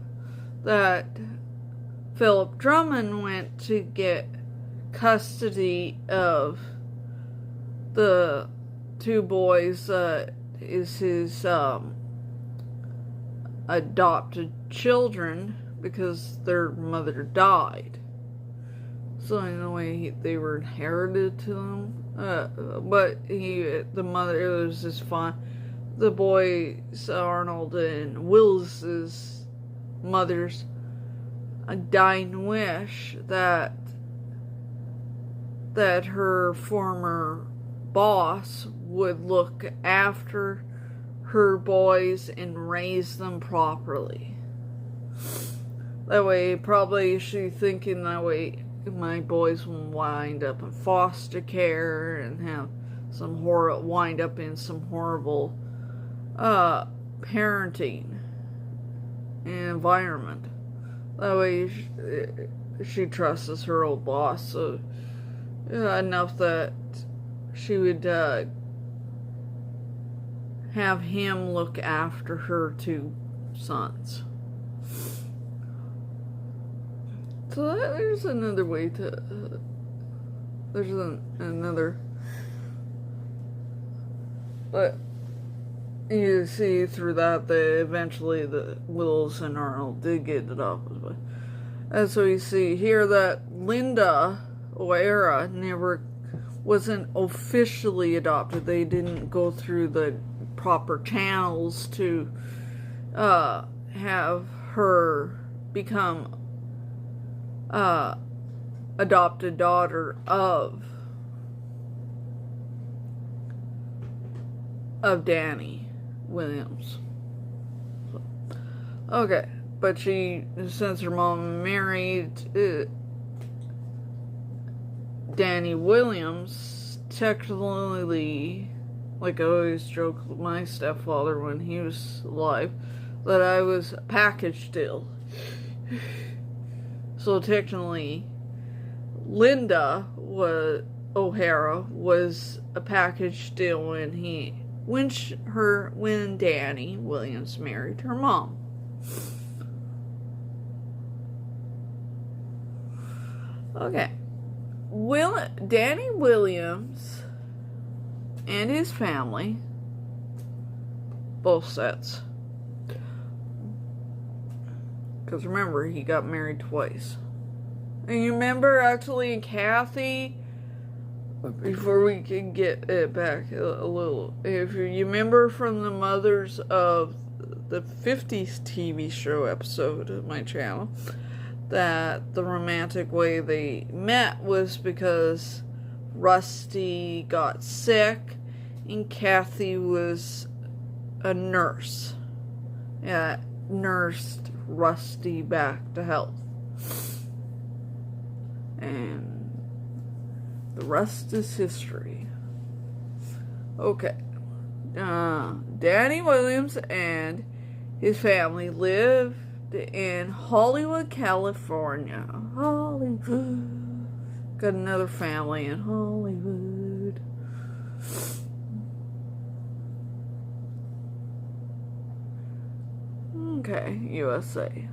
Philip Drummond went to get custody of the two boys that is his adopted children, because their mother died. So in a way, they were inherited to them. But the mother, it was just fun. The boys, Arnold and Willis's mother's a dying wish that her former boss would look after her boys and raise them properly. That way, probably she's thinking that way, my boys will wind up in foster care and have wind up in some horrible parenting environment. That way, she trusts her old boss so enough that she would have him look after her two sons. So there's another way to. There's another. But you see through that eventually the Wills and Arnold did get adopted. And so you see here that Linda O'Hara wasn't officially adopted. They didn't go through the proper channels to have her become adopted daughter of Danny Williams. Okay, but since her mom married Danny Williams, technically, like I always joke with my stepfather when he was alive, that I was a package deal. So technically, Linda O'Hara was a package deal when Danny Williams married her mom. Okay. Danny Williams and his family, both sets, because remember, he got married twice. And you remember, actually, Kathy before we can get it back a little, if you remember from the Mothers of the 50s TV show episode of my channel, that the romantic way they met was because Rusty got sick and Kathy was a nurse. Yeah, nursed Rusty back to health. And the rest is history. Okay. Danny Williams and his family lived in Hollywood, California. Hollywood. Got another family in Hollywood. Okay, USA.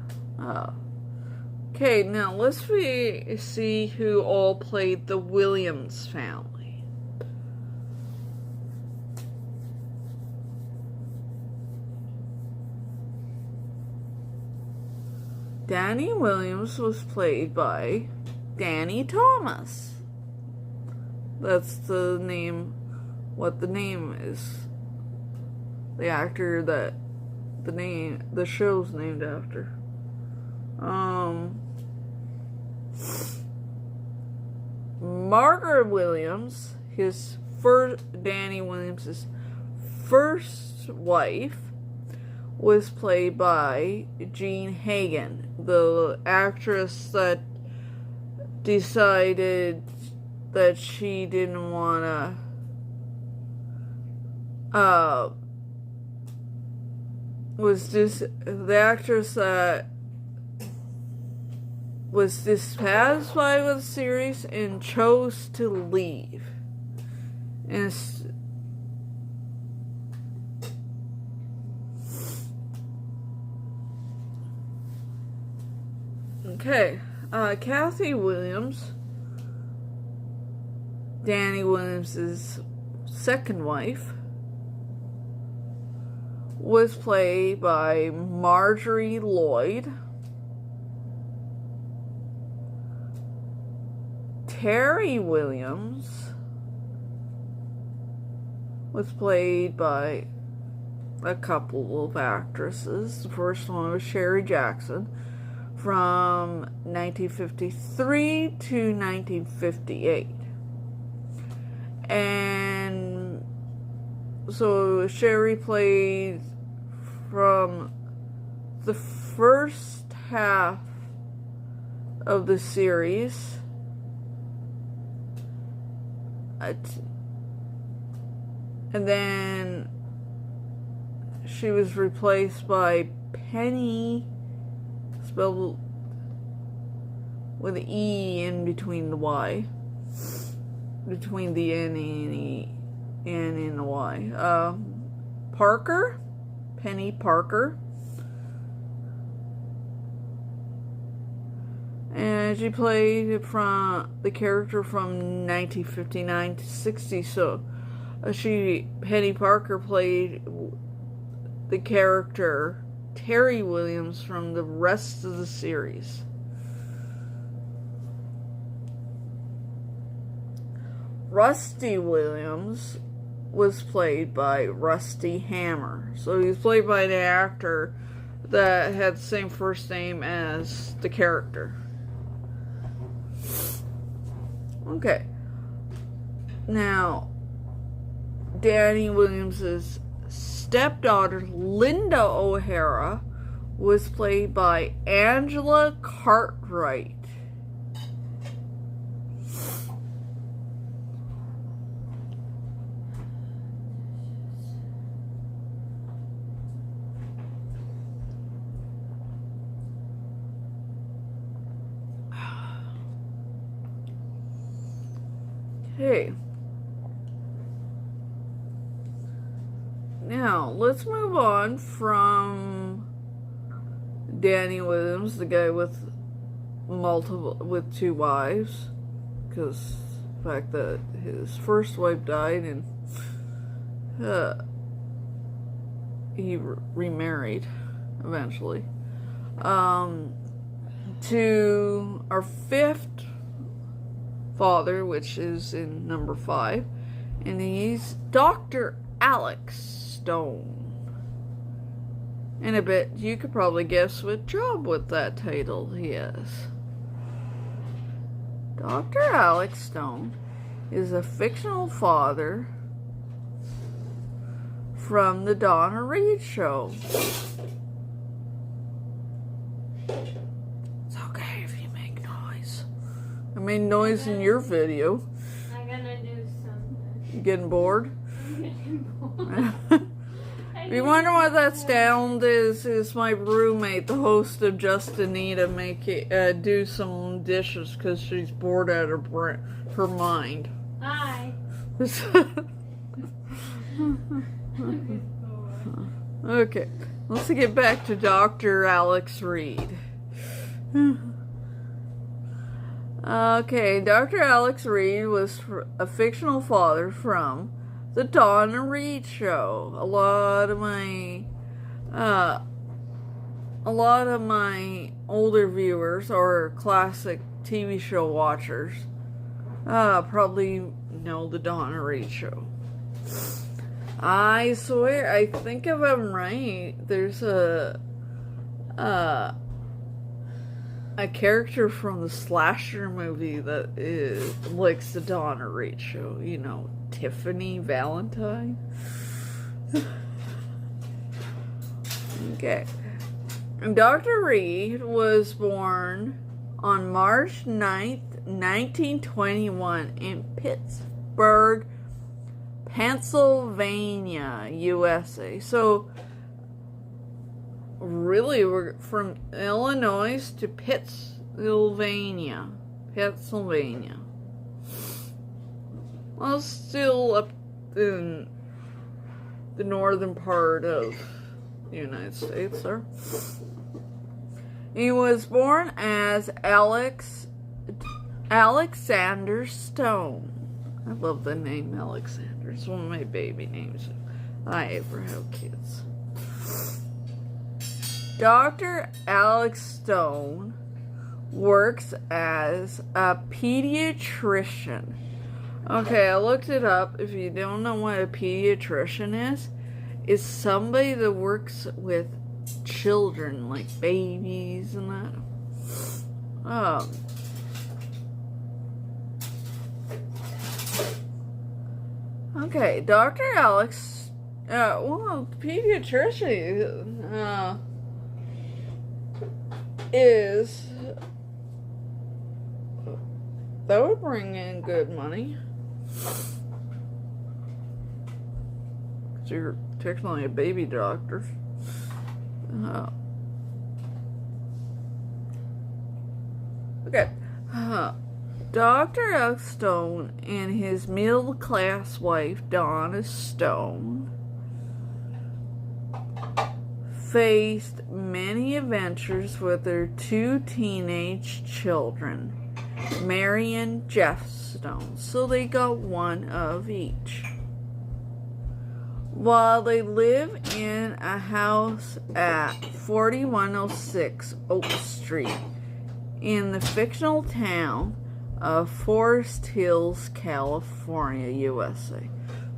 Okay, now let's see who all played the Williams family. Danny Williams was played by Danny Thomas. That's the name, what the name is. The actor that the show's named after. Margaret Williams, Danny Williams' first wife, was played by Jean Hagen, the actress that decided that she didn't want to, the actress that was dissatisfied with the series and chose to leave. And okay, Kathy Williams, Danny Williams' second wife, was played by Marjorie Lloyd. Terry Williams was played by a couple of actresses. The first one was Sherry Jackson from 1953 to 1958. And so Sherry played from the first half of the series and then she was replaced by Penny, spelled with an E in between the Y, between the N and the Y. Parker, Penny Parker. And she played the character from 1959 to 60. So, Penny Parker played the character Terry Williams from the rest of the series. Rusty Williams was played by Rusty Hammer. So he was played by an actor that had the same first name as the character. Okay. Now, Danny Williams' stepdaughter, Linda O'Hara, was played by Angela Cartwright. Okay. Now, let's move on from Danny Williams, the guy with two wives, because the fact that his first wife died and he remarried eventually, to our fifth father, which is in number 5. And he's Dr. Alex Stone. In a bit, you could probably guess what job with that title he has. Dr. Alex Stone is a fictional father from the Donna Reed Show. It's okay if you make noise. I made noise in your video. I'm gonna do something. You getting bored? I'm getting bored. If you wonder what that sound is my roommate, the host of Just Anita, do some dishes because she's bored out of her mind. Hi. Okay, let's get back to Dr. Alex Reed. Okay, Dr. Alex Reed was a fictional father from the Donna Reed Show. A lot of my older viewers or classic TV show watchers probably know the Donna Reed Show. I swear, I think if I'm right, there's a character from the slasher movie that likes the Donna Reed Show. You know, Tiffany Valentine. Okay. And Dr. Reed was born on March 9th, 1921 in Pittsburgh, Pennsylvania, USA. So, really, we're from Illinois to Pennsylvania. Well, still up in the northern part of the United States, sir. He was born as Alexander Stone. I love the name Alexander. It's one of my baby names if I ever have kids. Dr. Alex Stone works as a pediatrician. Okay, I looked it up. If you don't know what a pediatrician is, it's somebody that works with children, like babies and that. Okay, Dr. Alex, pediatrician that would bring in good money. So you're technically a baby doctor. Okay. Dr. Alex Stone and his middle-class wife, Donna Stone, faced many adventures with their 2 teenage children, Mary and Jeff Stone. So they got one of each. While they live in a house at 4106 Oak Street in the fictional town of Forest Hills, California, USA.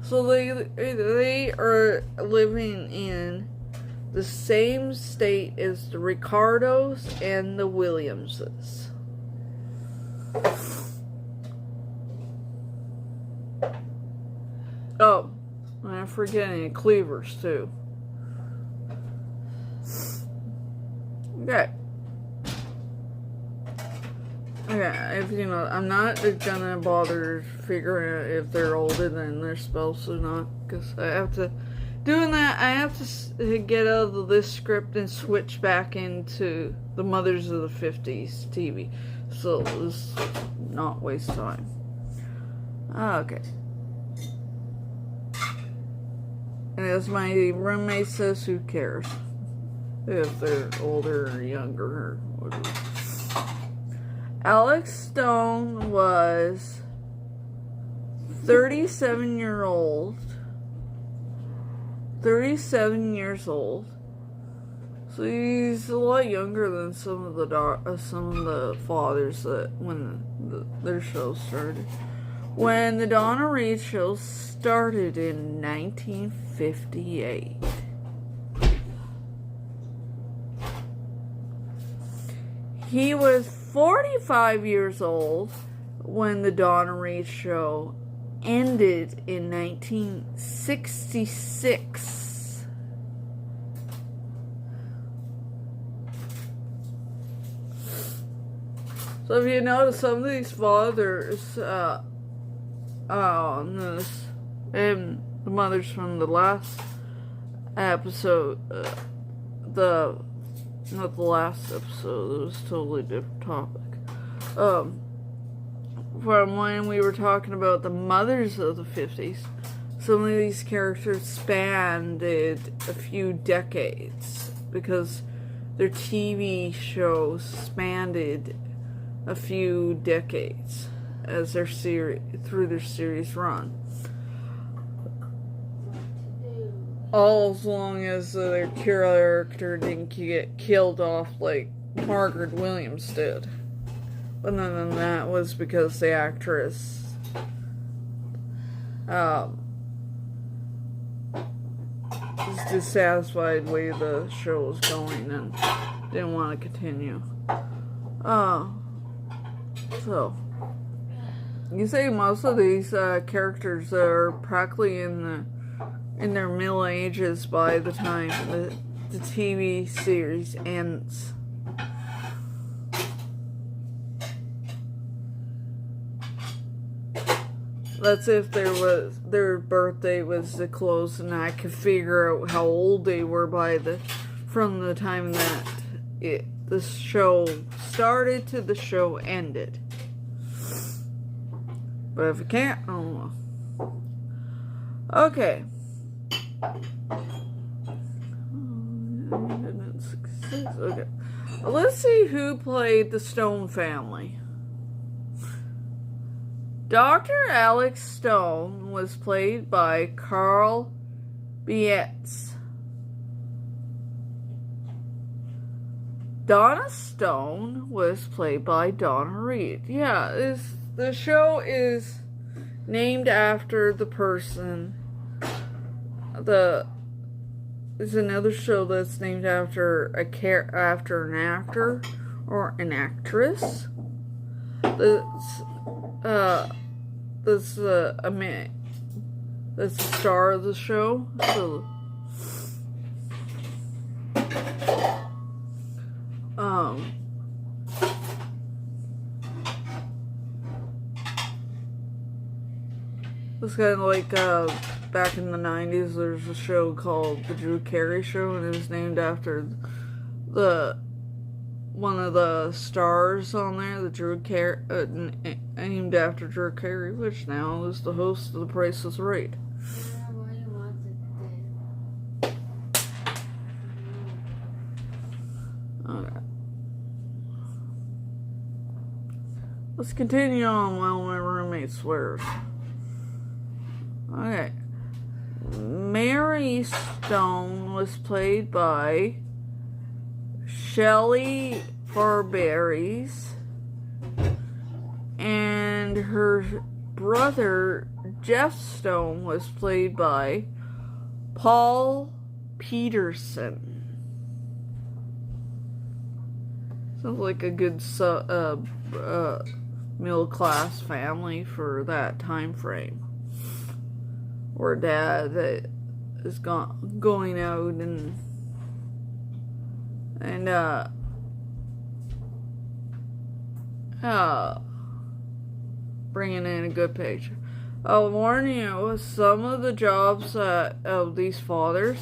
So they are living in the same state as the Ricardos and the Williamses. Oh, and I'm forgetting Cleavers too. Okay. Okay, if you know, I'm not gonna bother figuring out if they're older than they're supposed to not, because I have to, doing that, I have to get out of this script and switch back into the Mothers of the 50s TV. So let's not waste time. Okay. And as my roommate says, who cares if they're older or younger or whatever. Alex Stone was 37 years old, So he's a lot younger than some of the fathers that when their show started. When the Donna Reed show started in 1958. He was 45 years old when the Donna Reed show ended in 1966. So if you notice, some of these fathers on this, and the mothers from the last episode, not the last episode, it was a totally different topic. From when we were talking about the mothers of the 50s, some of these characters spanned a few decades because their TV shows spanned a few decades as their series run. All as long as their character didn't get killed off like Margaret Williams did. But then that was because the actress was dissatisfied the way the show was going and didn't want to continue. So you say most of these characters are practically in their middle ages by the time the TV series ends. That's if their birthday was the close, and I could figure out how old they were from the time that the show started to the show ended. But if you can't, I don't know. Okay. Okay. Let's see who played the Stone family. Dr. Alex Stone was played by Carl Bietz. Donna Stone was played by Donna Reed. Yeah, the show is named after the person. There's another show that's named after an actor or an actress. That's the star of the show. So, it's kind of like back in the 90s, there's a show called The Drew Carey Show, and it was named after one of the stars on there, the Drew Carey, named after Drew Carey, which now is the host of The Price is Right. Okay. Let's continue on while my roommate swears. Okay. Mary Stone was played by Shelley Barbares, and her brother Jeff Stone was played by Paul Peterson. Sounds like a good middle class family for that time frame. Or dad that is going out and bringing in a good paycheck. I'll warn you, some of the jobs of these fathers,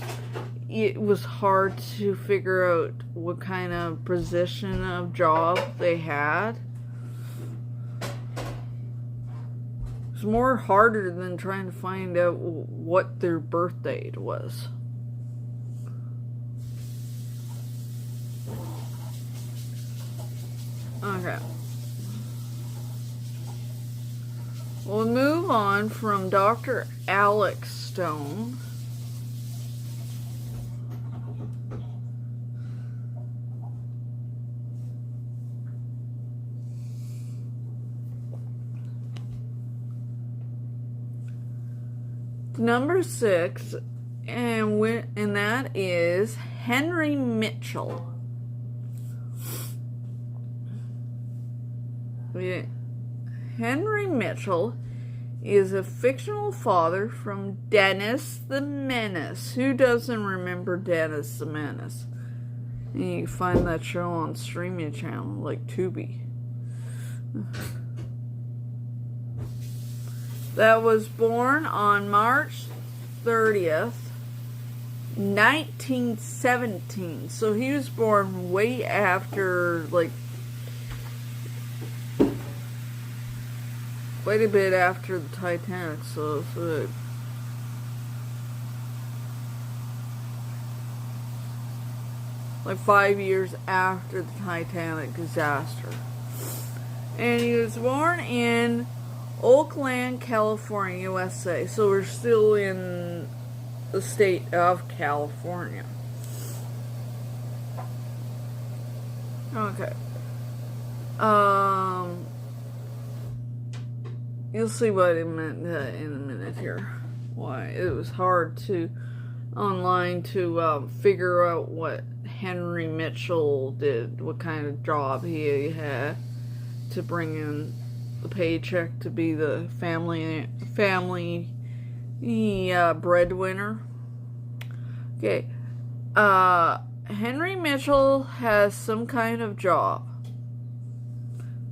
it was hard to figure out what kind of position of job they had. It's more harder than trying to find out what their birth date was. Okay. We'll move on from Dr. Alex Stone Number 6, and that is Henry Mitchell. Henry Mitchell is a fictional father from Dennis the Menace. Who doesn't remember Dennis the Menace? And you can find that show on streaming channel like Tubi. That was born on March 30th, 1917. So he was born way after, like, quite a bit after the Titanic. So like 5 years after the Titanic disaster. And he was born in Oakland, California, USA. So we're still in the state of California. Okay. You'll see what it meant in a minute here. Why it was hard to online to figure out what Henry Mitchell did, what kind of job he had to bring in the paycheck to be the family breadwinner. Okay, Henry Mitchell has some kind of job.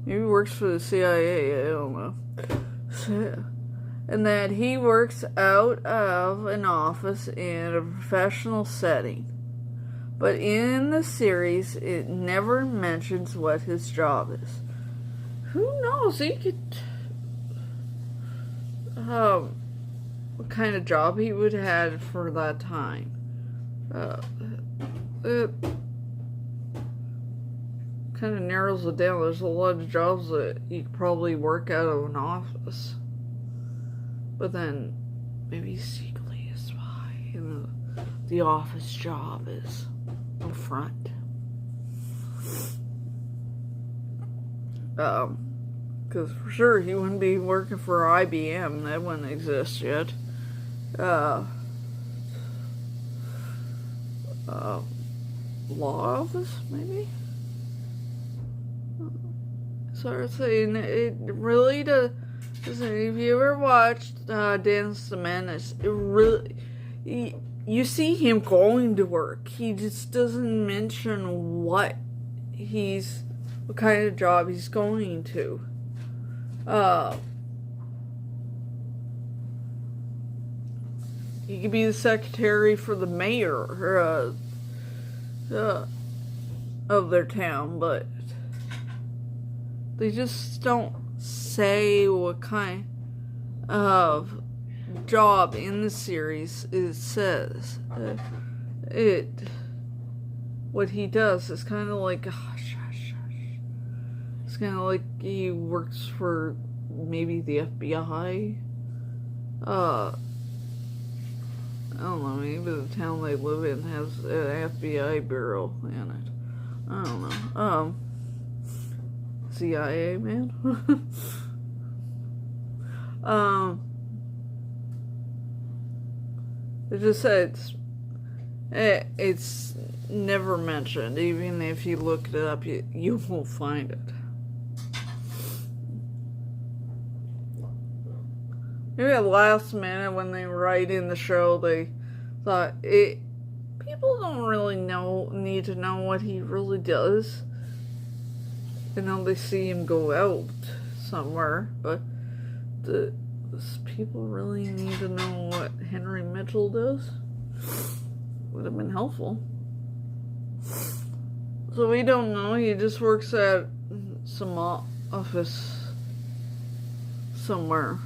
Maybe he works for the CIA. I don't know. And that he works out of an office in a professional setting. But in the series, it never mentions what his job is. Who knows? He could... what kind of job he would have for that time. It kind of narrows it down. There's a lot of jobs that you could probably work out of an office. But then, maybe secretly a spy. And the office job is up front. Because for sure he wouldn't be working for IBM. That wouldn't exist yet. Law office, maybe? So I was saying, it really does. If you ever watched Dennis the Menace, it really, you see him going to work. He just doesn't mention what kind of job he's going to. He could be the secretary for the mayor of their town, but they just don't say what kind of job in the series it says. What he does is kind of like, it's kind of like he works for maybe the FBI. I don't know, maybe the town they live in has an FBI bureau in it. I don't know. CIA, man. It just says it's never mentioned. Even if you look it up, you won't find it. Maybe at last minute when they write in the show, they thought people don't really need to know what he really does. You know, they see him go out somewhere, but does people really need to know what Henry Mitchell does? Would have been helpful. So we don't know. He just works at some office somewhere.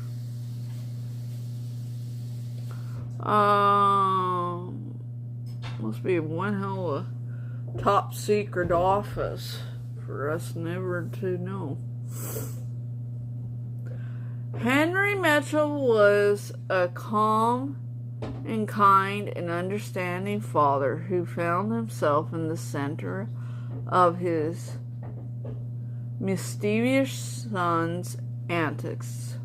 Must be one hell of a top secret office for us never to know. Henry Mitchell was a calm and kind and understanding father who found himself in the center of his mischievous son's antics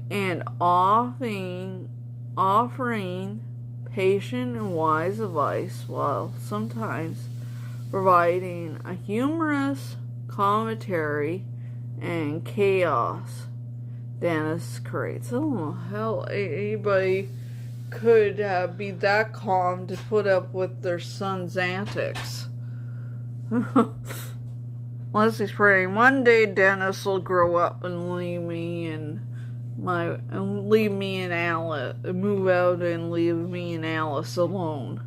and offering patient and wise advice while sometimes providing a humorous commentary and chaos Dennis creates. Oh, hell, anybody could be that calm to put up with their son's antics. Unless he's praying, one day Dennis will grow up and leave me and Alice, move out and leave me and Alice alone.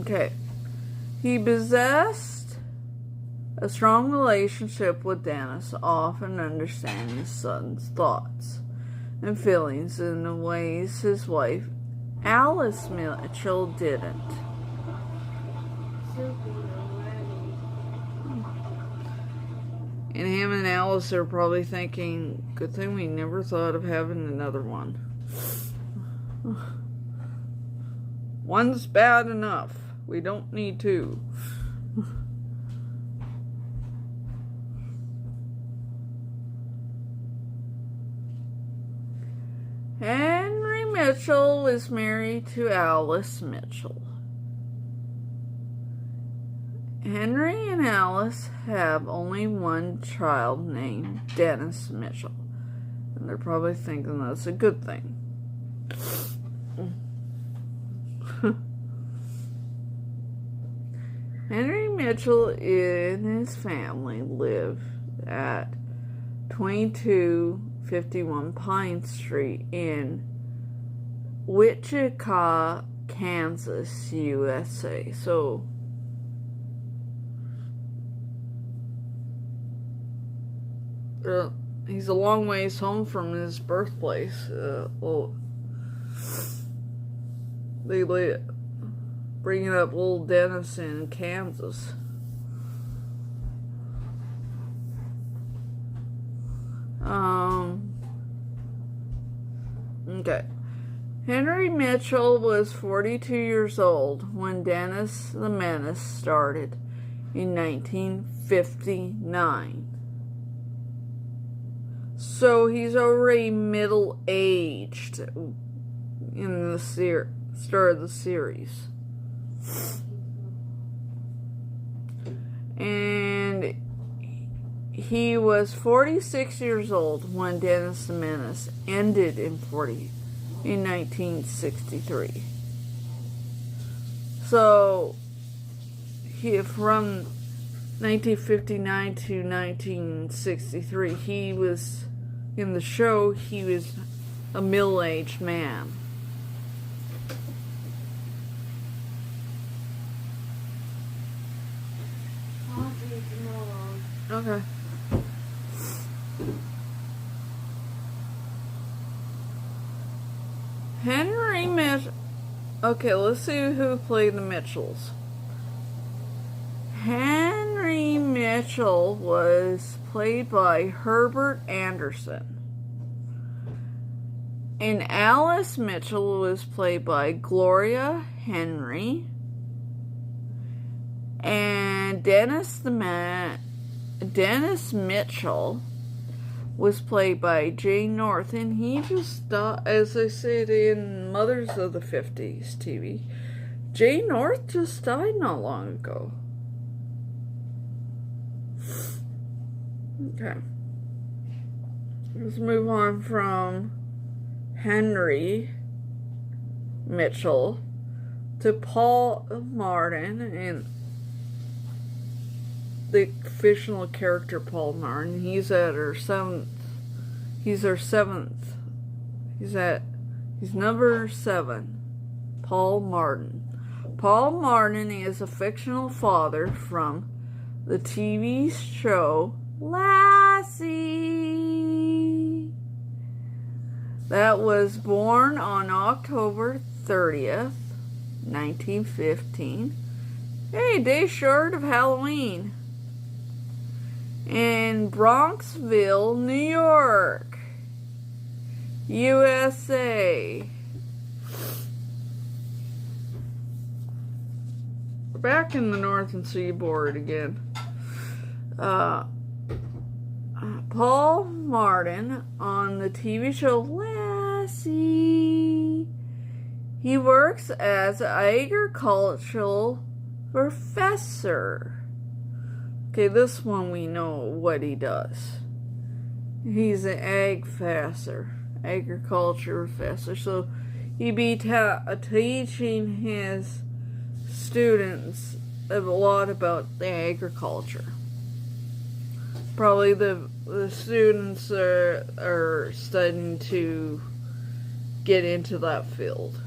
Okay. He possessed a strong relationship with Dennis, often understanding his son's thoughts and feelings in the ways his wife, Alice Mitchell, didn't. And him and Alice are probably thinking, good thing we never thought of having another one. One's bad enough. We don't need two. Henry Mitchell was married to Alice Mitchell. Henry and Alice have only one child named Dennis Mitchell. And they're probably thinking that's a good thing. Henry Mitchell and his family live at 2251 Pine Street in Wichita, Kansas, USA. So, he's a long ways home from his birthplace. They live bringing up old Dennis in Kansas. Okay. Henry Mitchell was 42 years old when Dennis the Menace started in 1959. So he's already middle-aged in the start of the series. And he was 46 years old when Dennis the Menace ended in 1963. So from 1959 to 1963, he was in the show. He was a middle-aged man. Okay. Henry Mitchell. Okay, let's see who played the Mitchells. Henry Mitchell was played by Herbert Anderson. And Alice Mitchell was played by Gloria Henry. And Dennis Mitchell was played by Jay North, and he just died, as I said in Mothers of the 50s TV. Jay North just died not long ago. Okay. Let's move on from Henry Mitchell to Paul Martin and the fictional character Paul Martin. He's our seventh. He's number 7. Paul Martin. Paul Martin is a fictional father from the TV show Lassie that was born on October 30th, 1915. Hey, day short of Halloween. In Bronxville, New York, USA. We're back in the Northern Seaboard again. Paul Martin on the TV show Lassie. He works as an agricultural professor. Okay, this one we know what he does. He's an agriculture professor. So he'd be teaching his students a lot about the agriculture. Probably the students are studying to get into that field.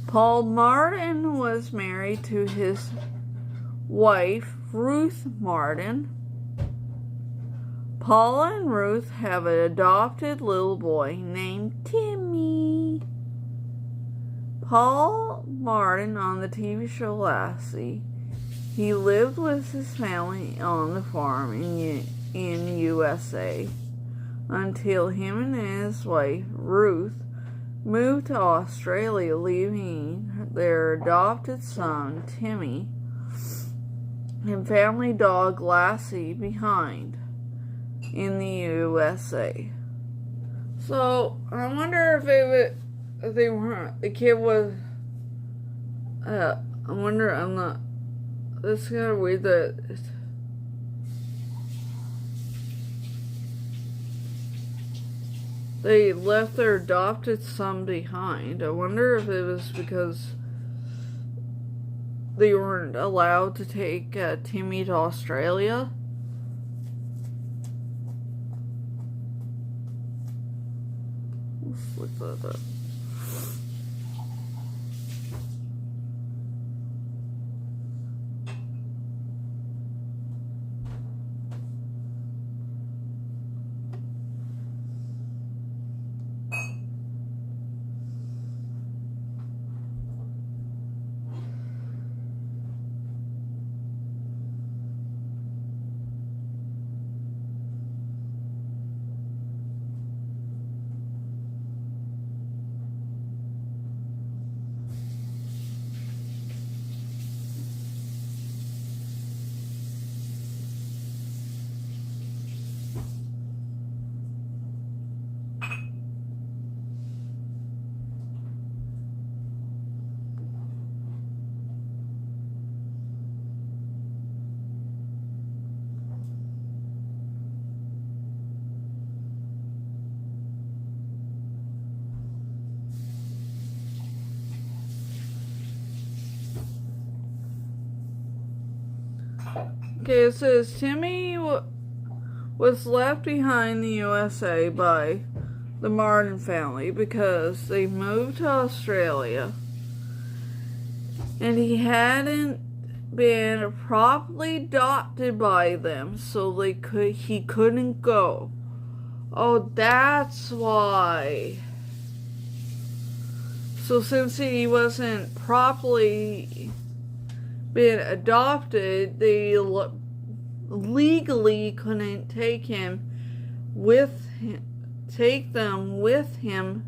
Paul Martin was married to his wife, Ruth Martin. Paul and Ruth have an adopted little boy named Timmy. Paul Martin on the TV show Lassie. He lived with his family on the farm in USA until him and his wife, Ruth, moved to Australia, leaving their adopted son, Timmy, and family dog, Lassie, behind in the USA. So, I wonder if they weren't, the kid was, I wonder, I'm not, that's kind of weird that they left their adopted son behind. I wonder if it was because they weren't allowed to take Timmy to Australia. Let's look that up. Okay, it says Timmy was left behind in the USA by the Martin family because they moved to Australia and he hadn't been properly adopted by them, so he couldn't go. Oh, that's why. So since he wasn't properly been adopted, they legally couldn't take them with him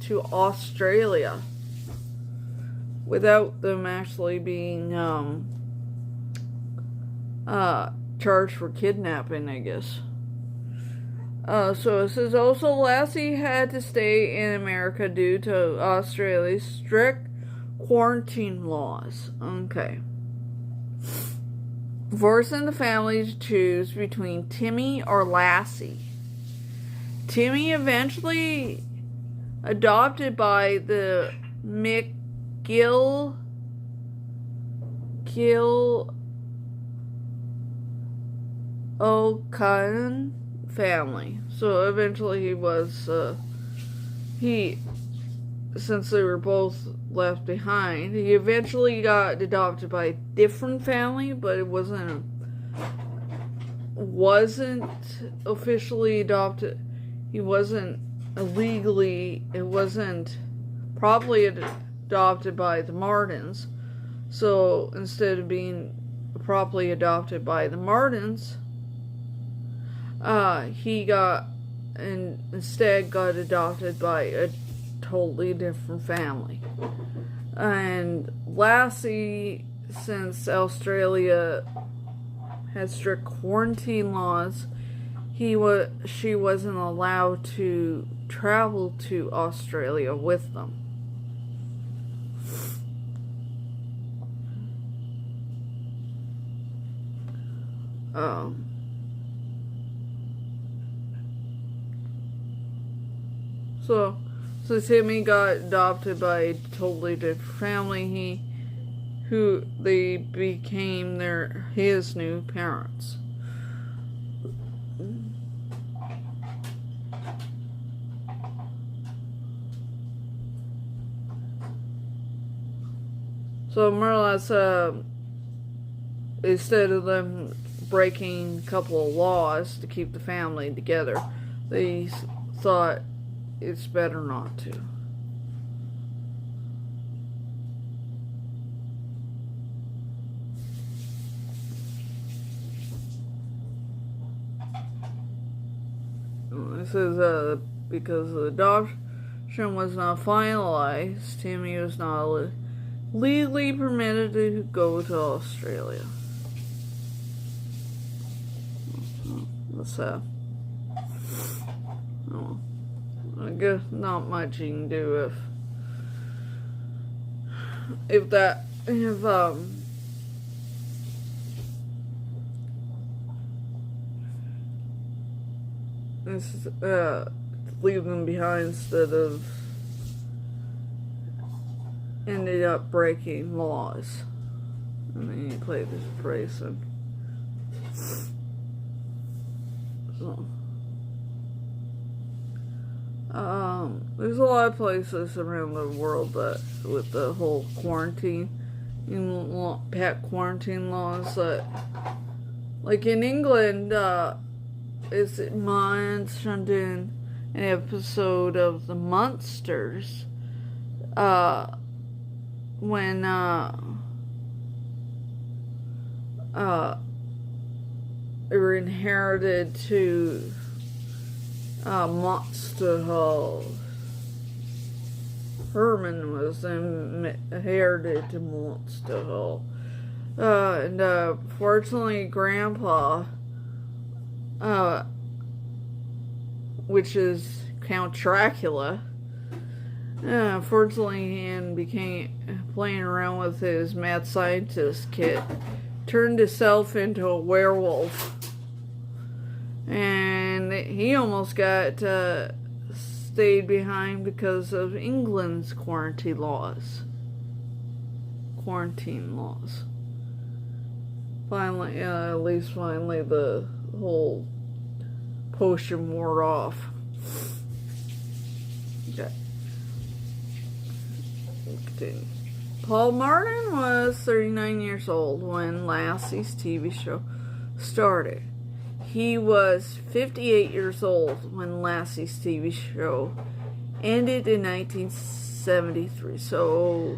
to Australia without them actually being charged for kidnapping, I guess. So it says also Lassie had to stay in America due to Australia's strict quarantine laws. Okay. Forcing the family to choose between Timmy or Lassie. Timmy eventually adopted by the McGill O'Connor family. So eventually he was, since they were both left behind, he eventually got adopted by a different family, but it wasn't officially adopted. He wasn't properly adopted by the Martins. So instead of being properly adopted by the Martins, he instead got adopted by a totally different family. And Lassie, since Australia had strict quarantine laws. She wasn't allowed to travel to Australia with them. So Timmy got adopted by a totally different family. They became his new parents. So more or less, instead of them breaking a couple of laws to keep the family together, they thought it's better not to. This is because the adoption was not finalized, Timmy was not legally permitted to go to Australia. That's I guess not much you can do if leave them behind instead of ended up breaking laws. And then you play this person. So, there's a lot of places around the world that with the whole quarantine, pet quarantine laws, that, like in England, it's mentioned in an episode of The Munsters, when they were inherited to Monster Hall. Herman was inherited to Monster Hall. And fortunately, Grandpa, which is Count Dracula, unfortunately, and became playing around with his mad scientist kit, turned himself into a werewolf. And he almost got stayed behind because of England's quarantine laws. Finally, at least finally, the whole potion wore off. Okay. Continue. Paul Martin was 39 years old when Lassie's TV show started. He was 58 years old when Lassie's TV show ended in 1973. So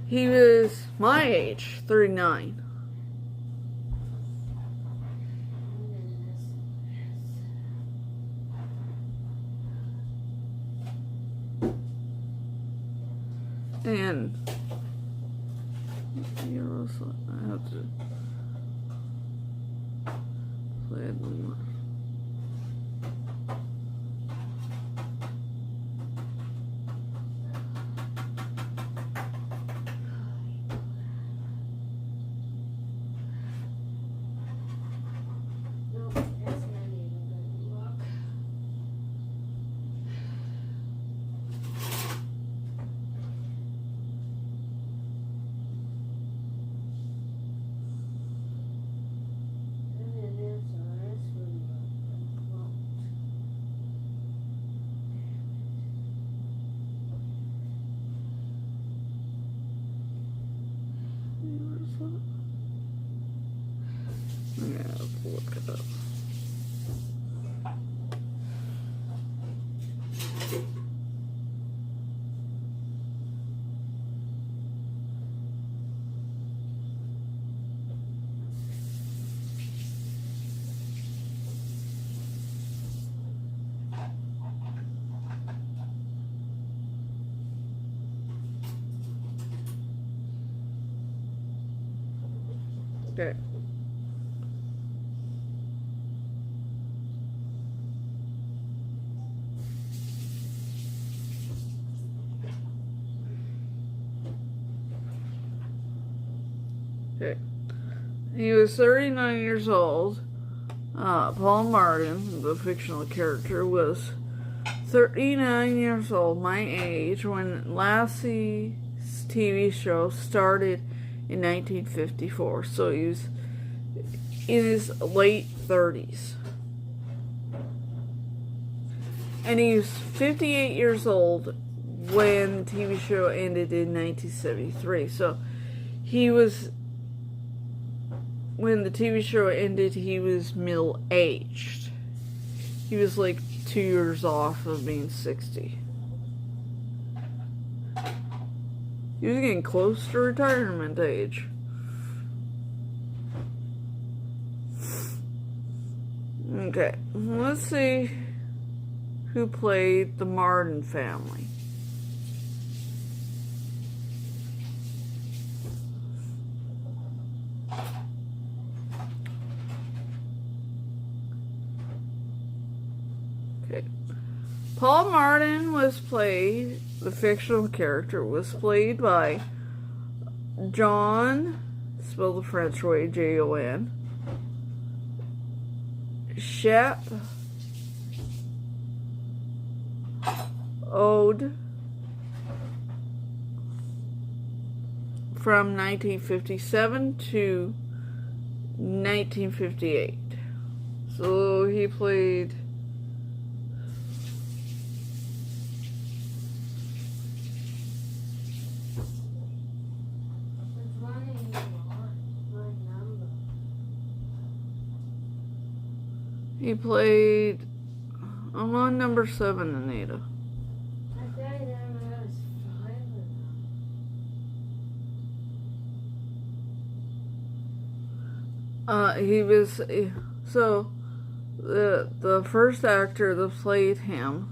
he was my age, 39. And I have to play it more. Look it up. Okay. Okay. He was 39 years old. Paul Martin, the fictional character, was 39 years old, my age, when Lassie's TV show started in 1954. So he was in his late 30s. And he was 58 years old when the TV show ended in 1973. So he was, when the TV show ended, he was middle-aged. He was like 2 years off of being 60. He was getting close to retirement age. Okay, let's see who played the Martin family. Okay. Paul Martin was played, the fictional character was played by John, spelled the French way, Jon, Shep Ode, from 1957 to 1958. So he played I'm on number 7, Anita. I thought there was 5 of them. He was, so the first actor that played him,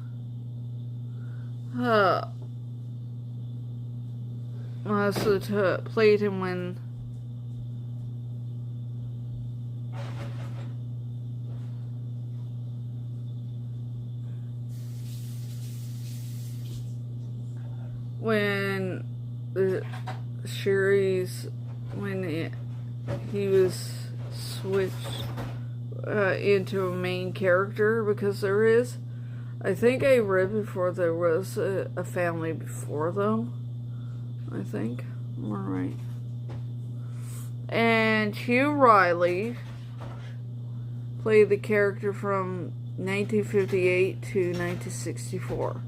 played him when the series, he was switched into a main character, because there is, I think I read before, there was a family before them, I think. All right. And Hugh Riley played the character from 1958 to 1964.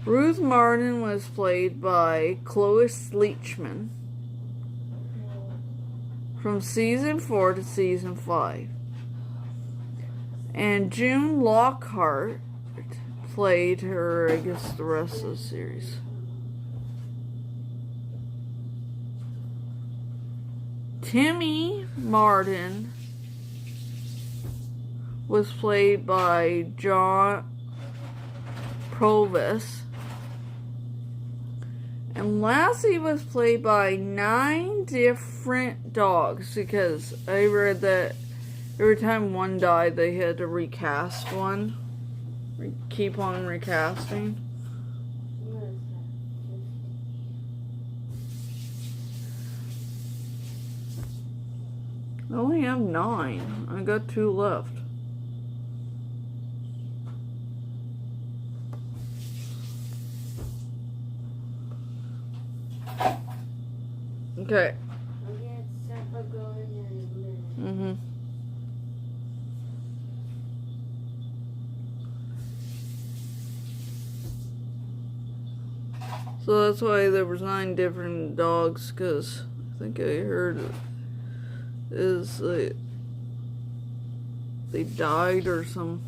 Ruth Martin was played by Cloris Leachman from season 4 to season 5. And June Lockhart played her, I guess, the rest of the series. Timmy Martin was played by John Provis. And Lassie was played by 9 different dogs, because I read that every time one died, they had to recast one. Keep on recasting. I only have 9. I got 2 left. Okay. I'll get supper going in a minute. So that's why there was 9 different dogs, because I think I heard is they died or some.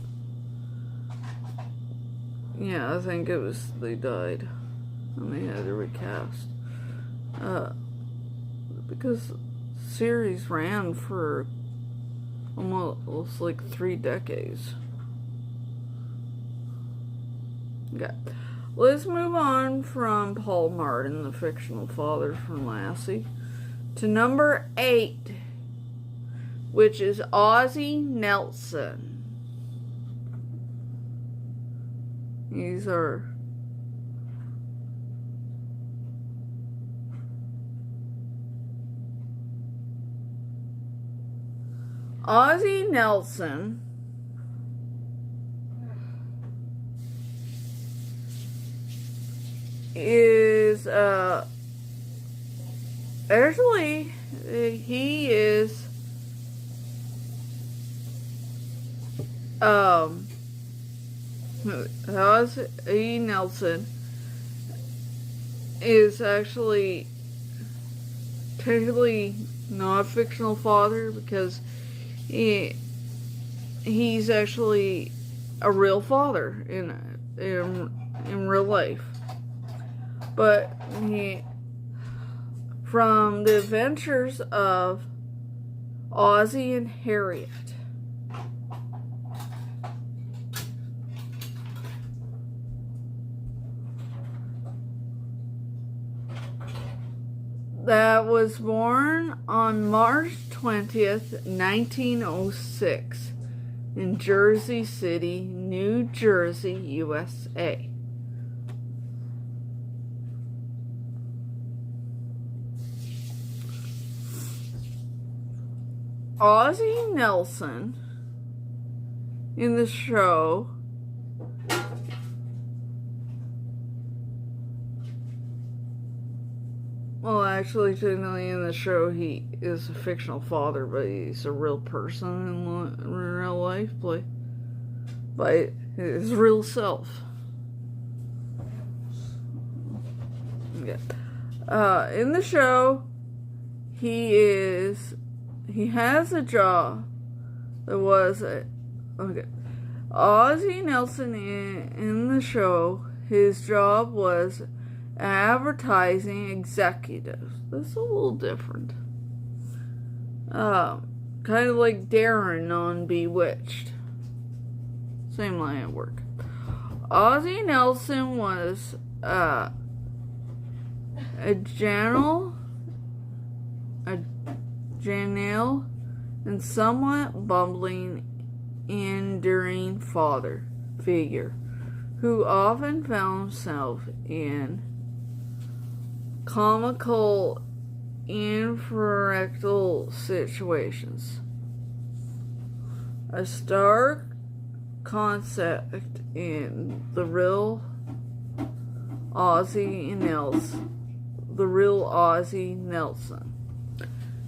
Yeah, I think it was they died, and they had to recast. Because the series ran for almost like 3 decades. Okay. Let's move on from Paul Martin, the fictional father from Lassie, to number 8, which is Ozzie Nelson. These are Ozzie Nelson is actually he is Ozzie Nelson is actually technically not a fictional father because he's actually a real father in real life. But from the adventures of Ozzie and Harriet. That was born on March 20th, 1906 in Jersey City, New Jersey, USA. Ozzie Nelson in the show well, actually, technically in the show he is a fictional father, but he's a real person in real life, played by his real self. Okay. In the show, he has a job that was okay. Ozzie Nelson in the show, his job was advertising executive. That's a little different. Kind of like Darren on Bewitched. Same line of work. Ozzie Nelson was a genial and somewhat bumbling, enduring father figure who often found himself in comical, infernal situations. A stark concept in the real Ozzie Nelson,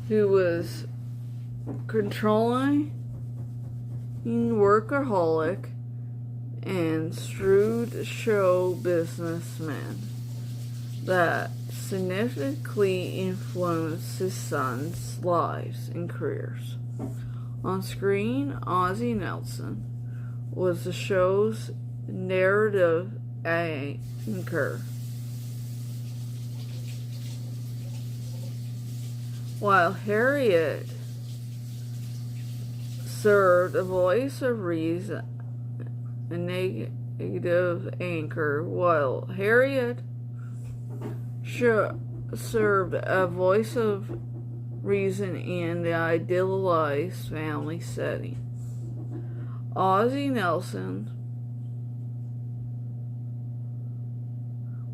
who was controlling, workaholic, and shrewd show businessman that significantly influenced his sons' lives and careers. On screen, Ozzie Nelson was the show's narrative anchor, while Harriet served a voice of reason, a negative anchor, while Harriet served a voice of reason in the idealized family setting. Ozzie Nelson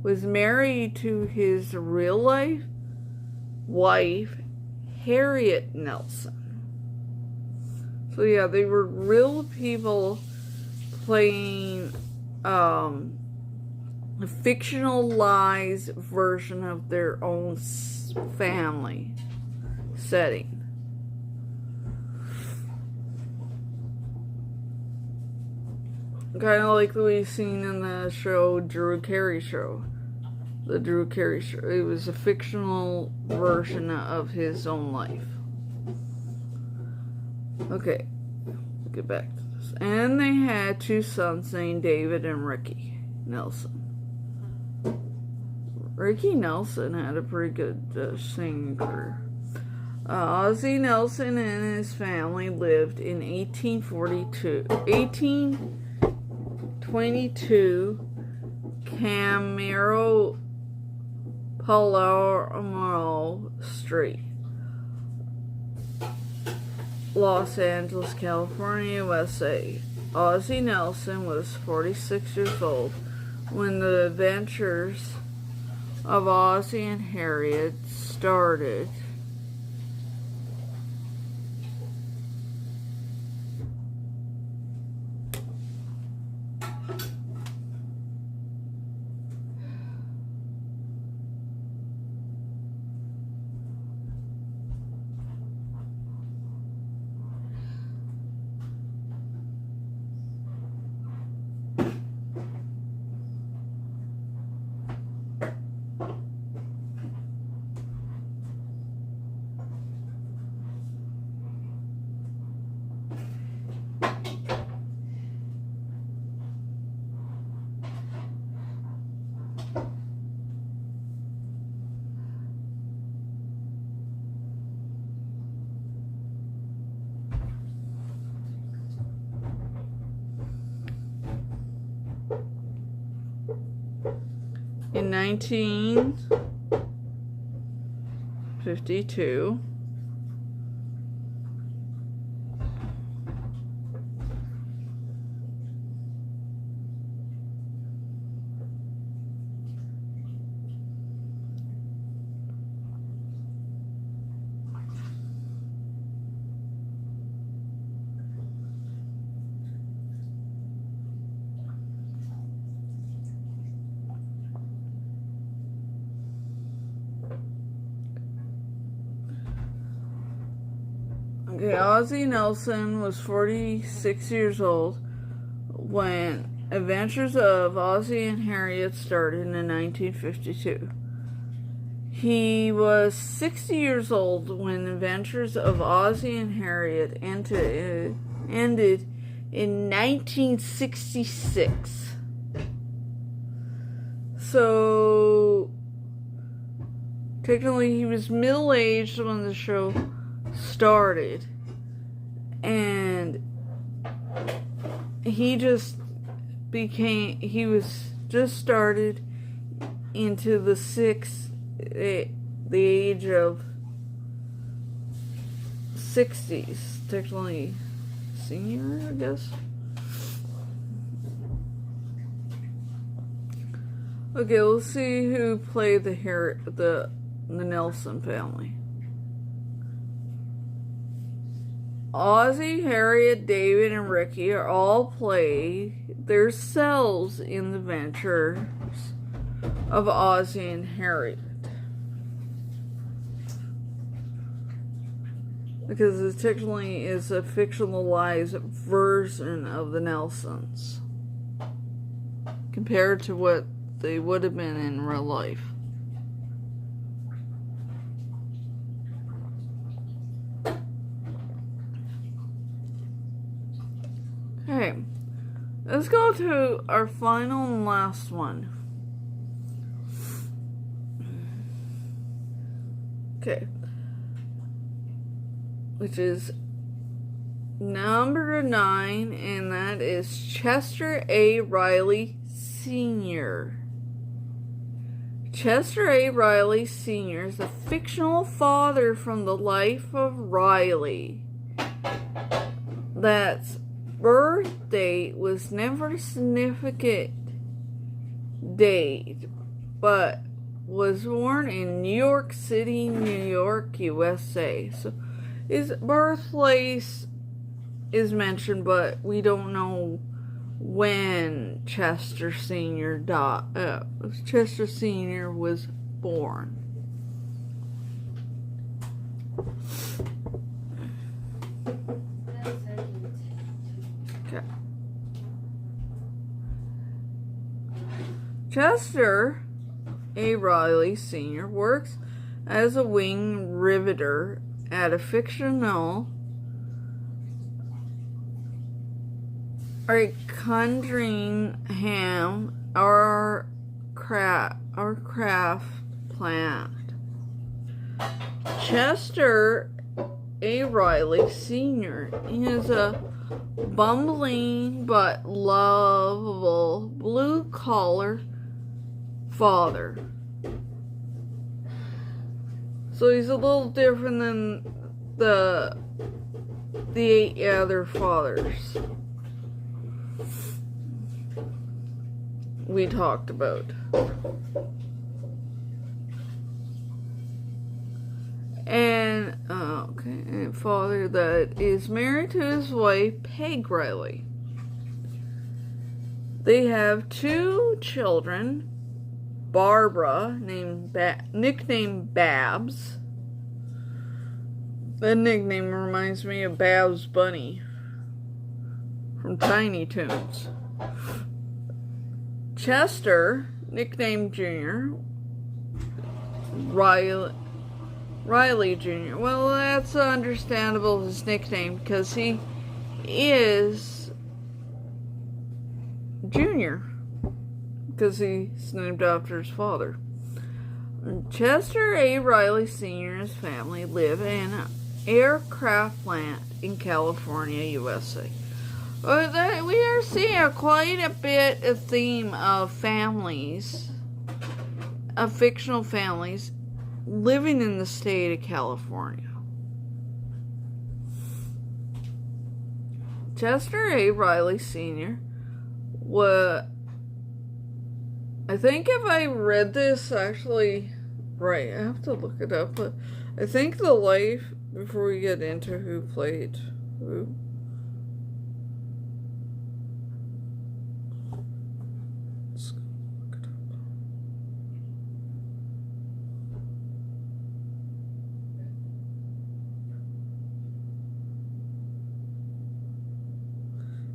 was married to his real-life wife, Harriet Nelson. So yeah, they were real people playing a fictionalized version of their own family setting. Kind of like we've seen in the show Drew Carey Show. The Drew Carey Show. It was a fictional version of his own life. Okay, get back to this. And they had two sons named David and Ricky Nelson. Ricky Nelson had a pretty good singing career. Ozzie Nelson and his family lived in 1822 Camaro Palermo Street, Los Angeles, California, USA. Ozzie Nelson was 46 years old when the adventures of Ozzie and Harriet started. in 1952. Okay, Ozzie Nelson was 46 years old when Adventures of Ozzie and Harriet started in 1952. He was 60 years old when Adventures of Ozzie and Harriet ended in 1966. So, technically he was middle-aged when the show started, and he was just started into the age of 60s, technically senior, I guess. Okay, let's see who played the Nelson family. Ozzie, Harriet, David, and Ricky are all play their selves in the Adventures of Ozzie and Harriet, because it technically is a fictionalized version of the Nelsons compared to what they would have been in real life. Okay, let's go to our final and last one. Okay, which is number 9, and that is Chester A. Riley Sr. Chester A. Riley Sr. is a fictional father from the life of Riley. That's birth date was never a significant date, but was born in New York City, New York, USA. So his birthplace is mentioned, but we don't know when Chester Sr. Chester Sr. was born. Okay. Chester A. Riley Sr. works as a wing riveter at a fictional Cundringham our craft plant. Chester A. Riley Sr. is a bumbling but lovable blue-collar father. So he's a little different than the 8 other fathers we talked about. And a father that is married to his wife, Peg Riley. They have 2 children, Barbara, nicknamed Babs. That nickname reminds me of Babs Bunny from Tiny Toons. Chester, nicknamed Junior, Riley Jr. Well, that's understandable, his nickname, because he is Junior, because he's named after his father. Chester A. Riley Sr.'s family live in an aircraft plant in California, USA. We are seeing quite a bit of theme of families of fictional families living in the state of California. Chester A. Riley Sr. I think if I read this actually right, I have to look it up, but I think the life, before we get into who played who. Let's look it up.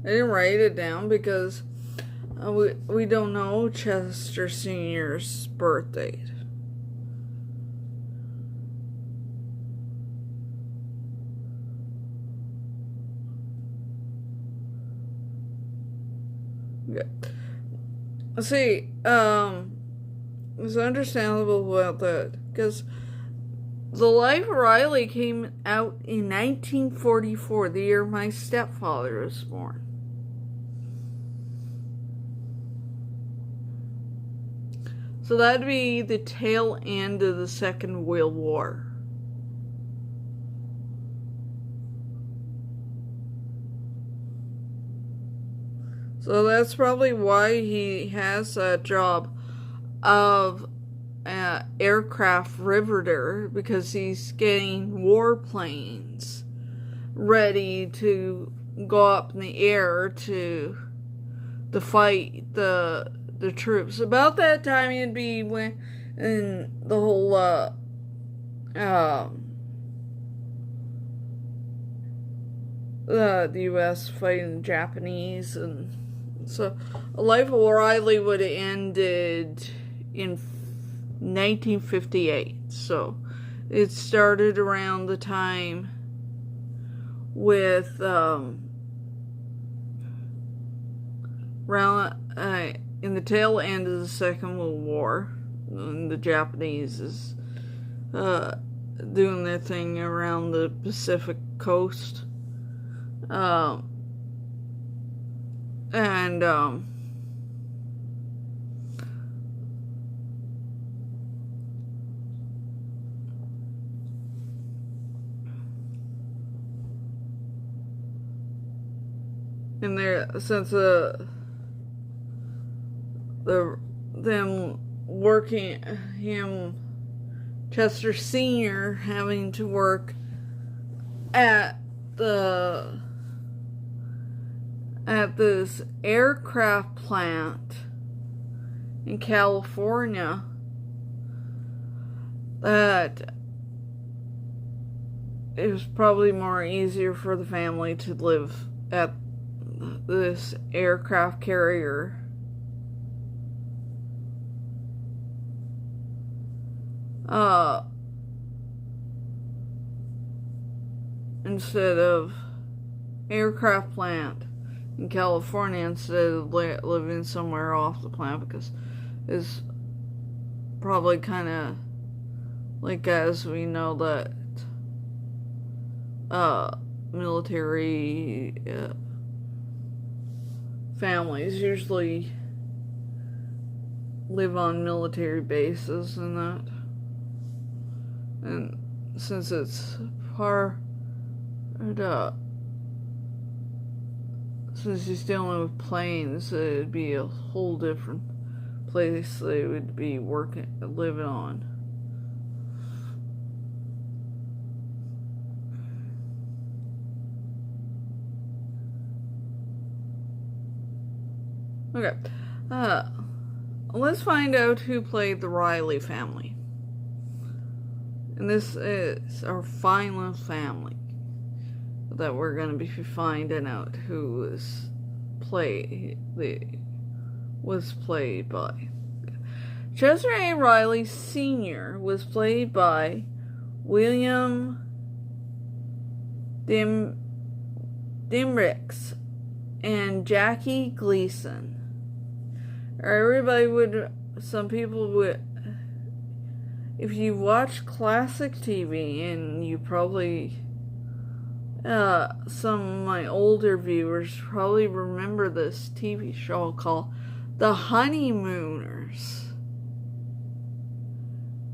I didn't write it down because we don't know Chester Sr.'s birth date. Yeah. See, it's understandable about that because The Life of Riley came out in 1944, the year my stepfather was born. So that'd be the tail end of the Second World War. So that's probably why he has a job of aircraft riveter, because he's getting warplanes ready to go up in the air to fight the troops. About that time, it'd be when in the whole the U.S. fighting the Japanese, and so Life of Riley would have ended in 1958. So it started around the time with in the tail end of the Second World War, and the Japanese is doing their thing around the Pacific coast. And there, since them working, Chester Sr. having to work at this aircraft plant in California, that it was probably more easier for the family to live at this aircraft carrier. Instead of aircraft plant in California, instead of living somewhere off the plant, because it's probably kind of like, as we know, that military families usually live on military bases and that. And since it's since he's dealing with planes, it'd be a whole different place they would be living on. Okay, let's find out who played the Riley family. And this is our final family that we're going to be finding out who was played by. Chester A. Riley Sr. was played by William Diemrichs and Jackie Gleason. Some people would, if you watch classic TV, and you probably, some of my older viewers probably remember this TV show called The Honeymooners.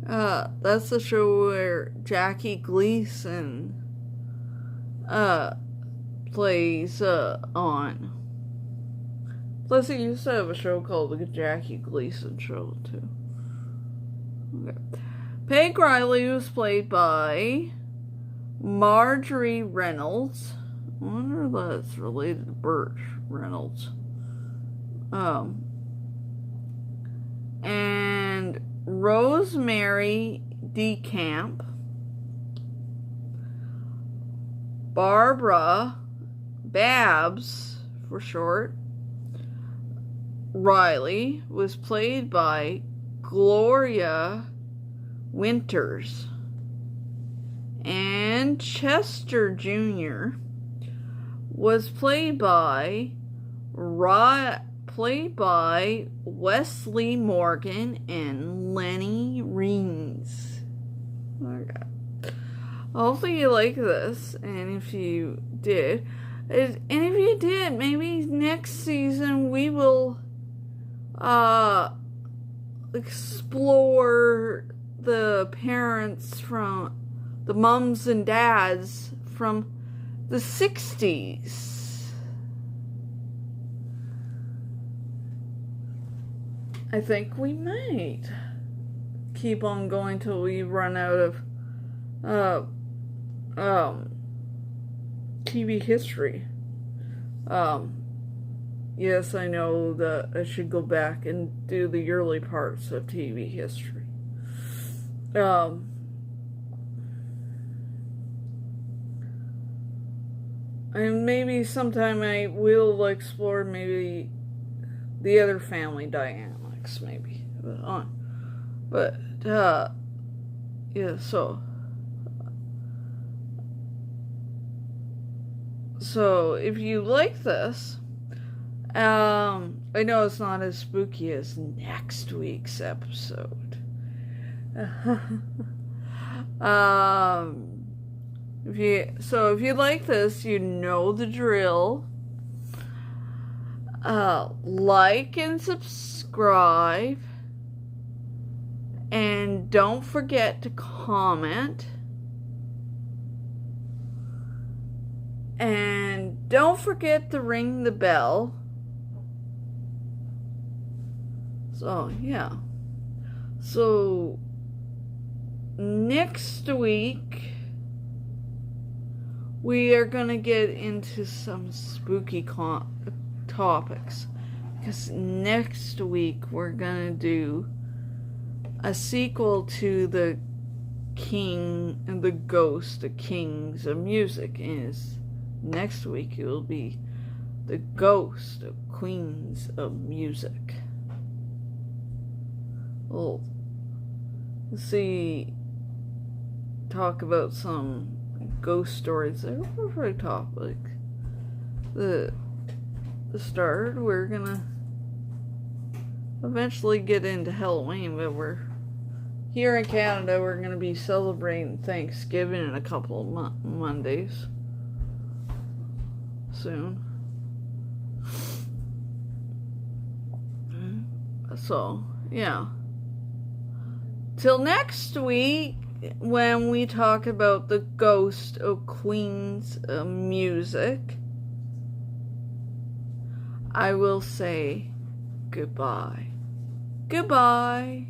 That's the show where Jackie Gleason plays on. Plus, he used to have a show called The Jackie Gleason Show, too. Okay. Peg Riley was played by Marjorie Reynolds. I wonder if that's related to Burt Reynolds. And Rosemary DeCamp. Barbara Babs, for short, Riley was played by Gloria Winters. And Chester Jr. was played by Wesley Morgan and Lenny Reeves. Okay. Hopefully you like this, and if you did, maybe next season we will explore the parents from the mums and dads from the 60s. I think we might keep on going till we run out of TV history. Yes, I know that I should go back and do the early parts of TV history. And maybe sometime I will explore maybe the other family dynamics, maybe. But yeah, so if you like this, I know it's not as spooky as next week's episode. If you like this, you know the drill. Like and subscribe, and don't forget to comment, and don't forget to ring the bell. So yeah, so next week we are gonna get into some spooky topics, because next week we're gonna do a sequel to the King and the Ghost of Kings of Music, and next week it will be the Ghost of Queens of Music. We'll talk about some ghost stories. They're a perfect topic. The start, we're gonna eventually get into Halloween, but we're here in Canada. We're gonna be celebrating Thanksgiving in a couple of Mondays soon. So yeah, till next week when we talk about the Ghost of Queens of Music, I will say goodbye. Goodbye.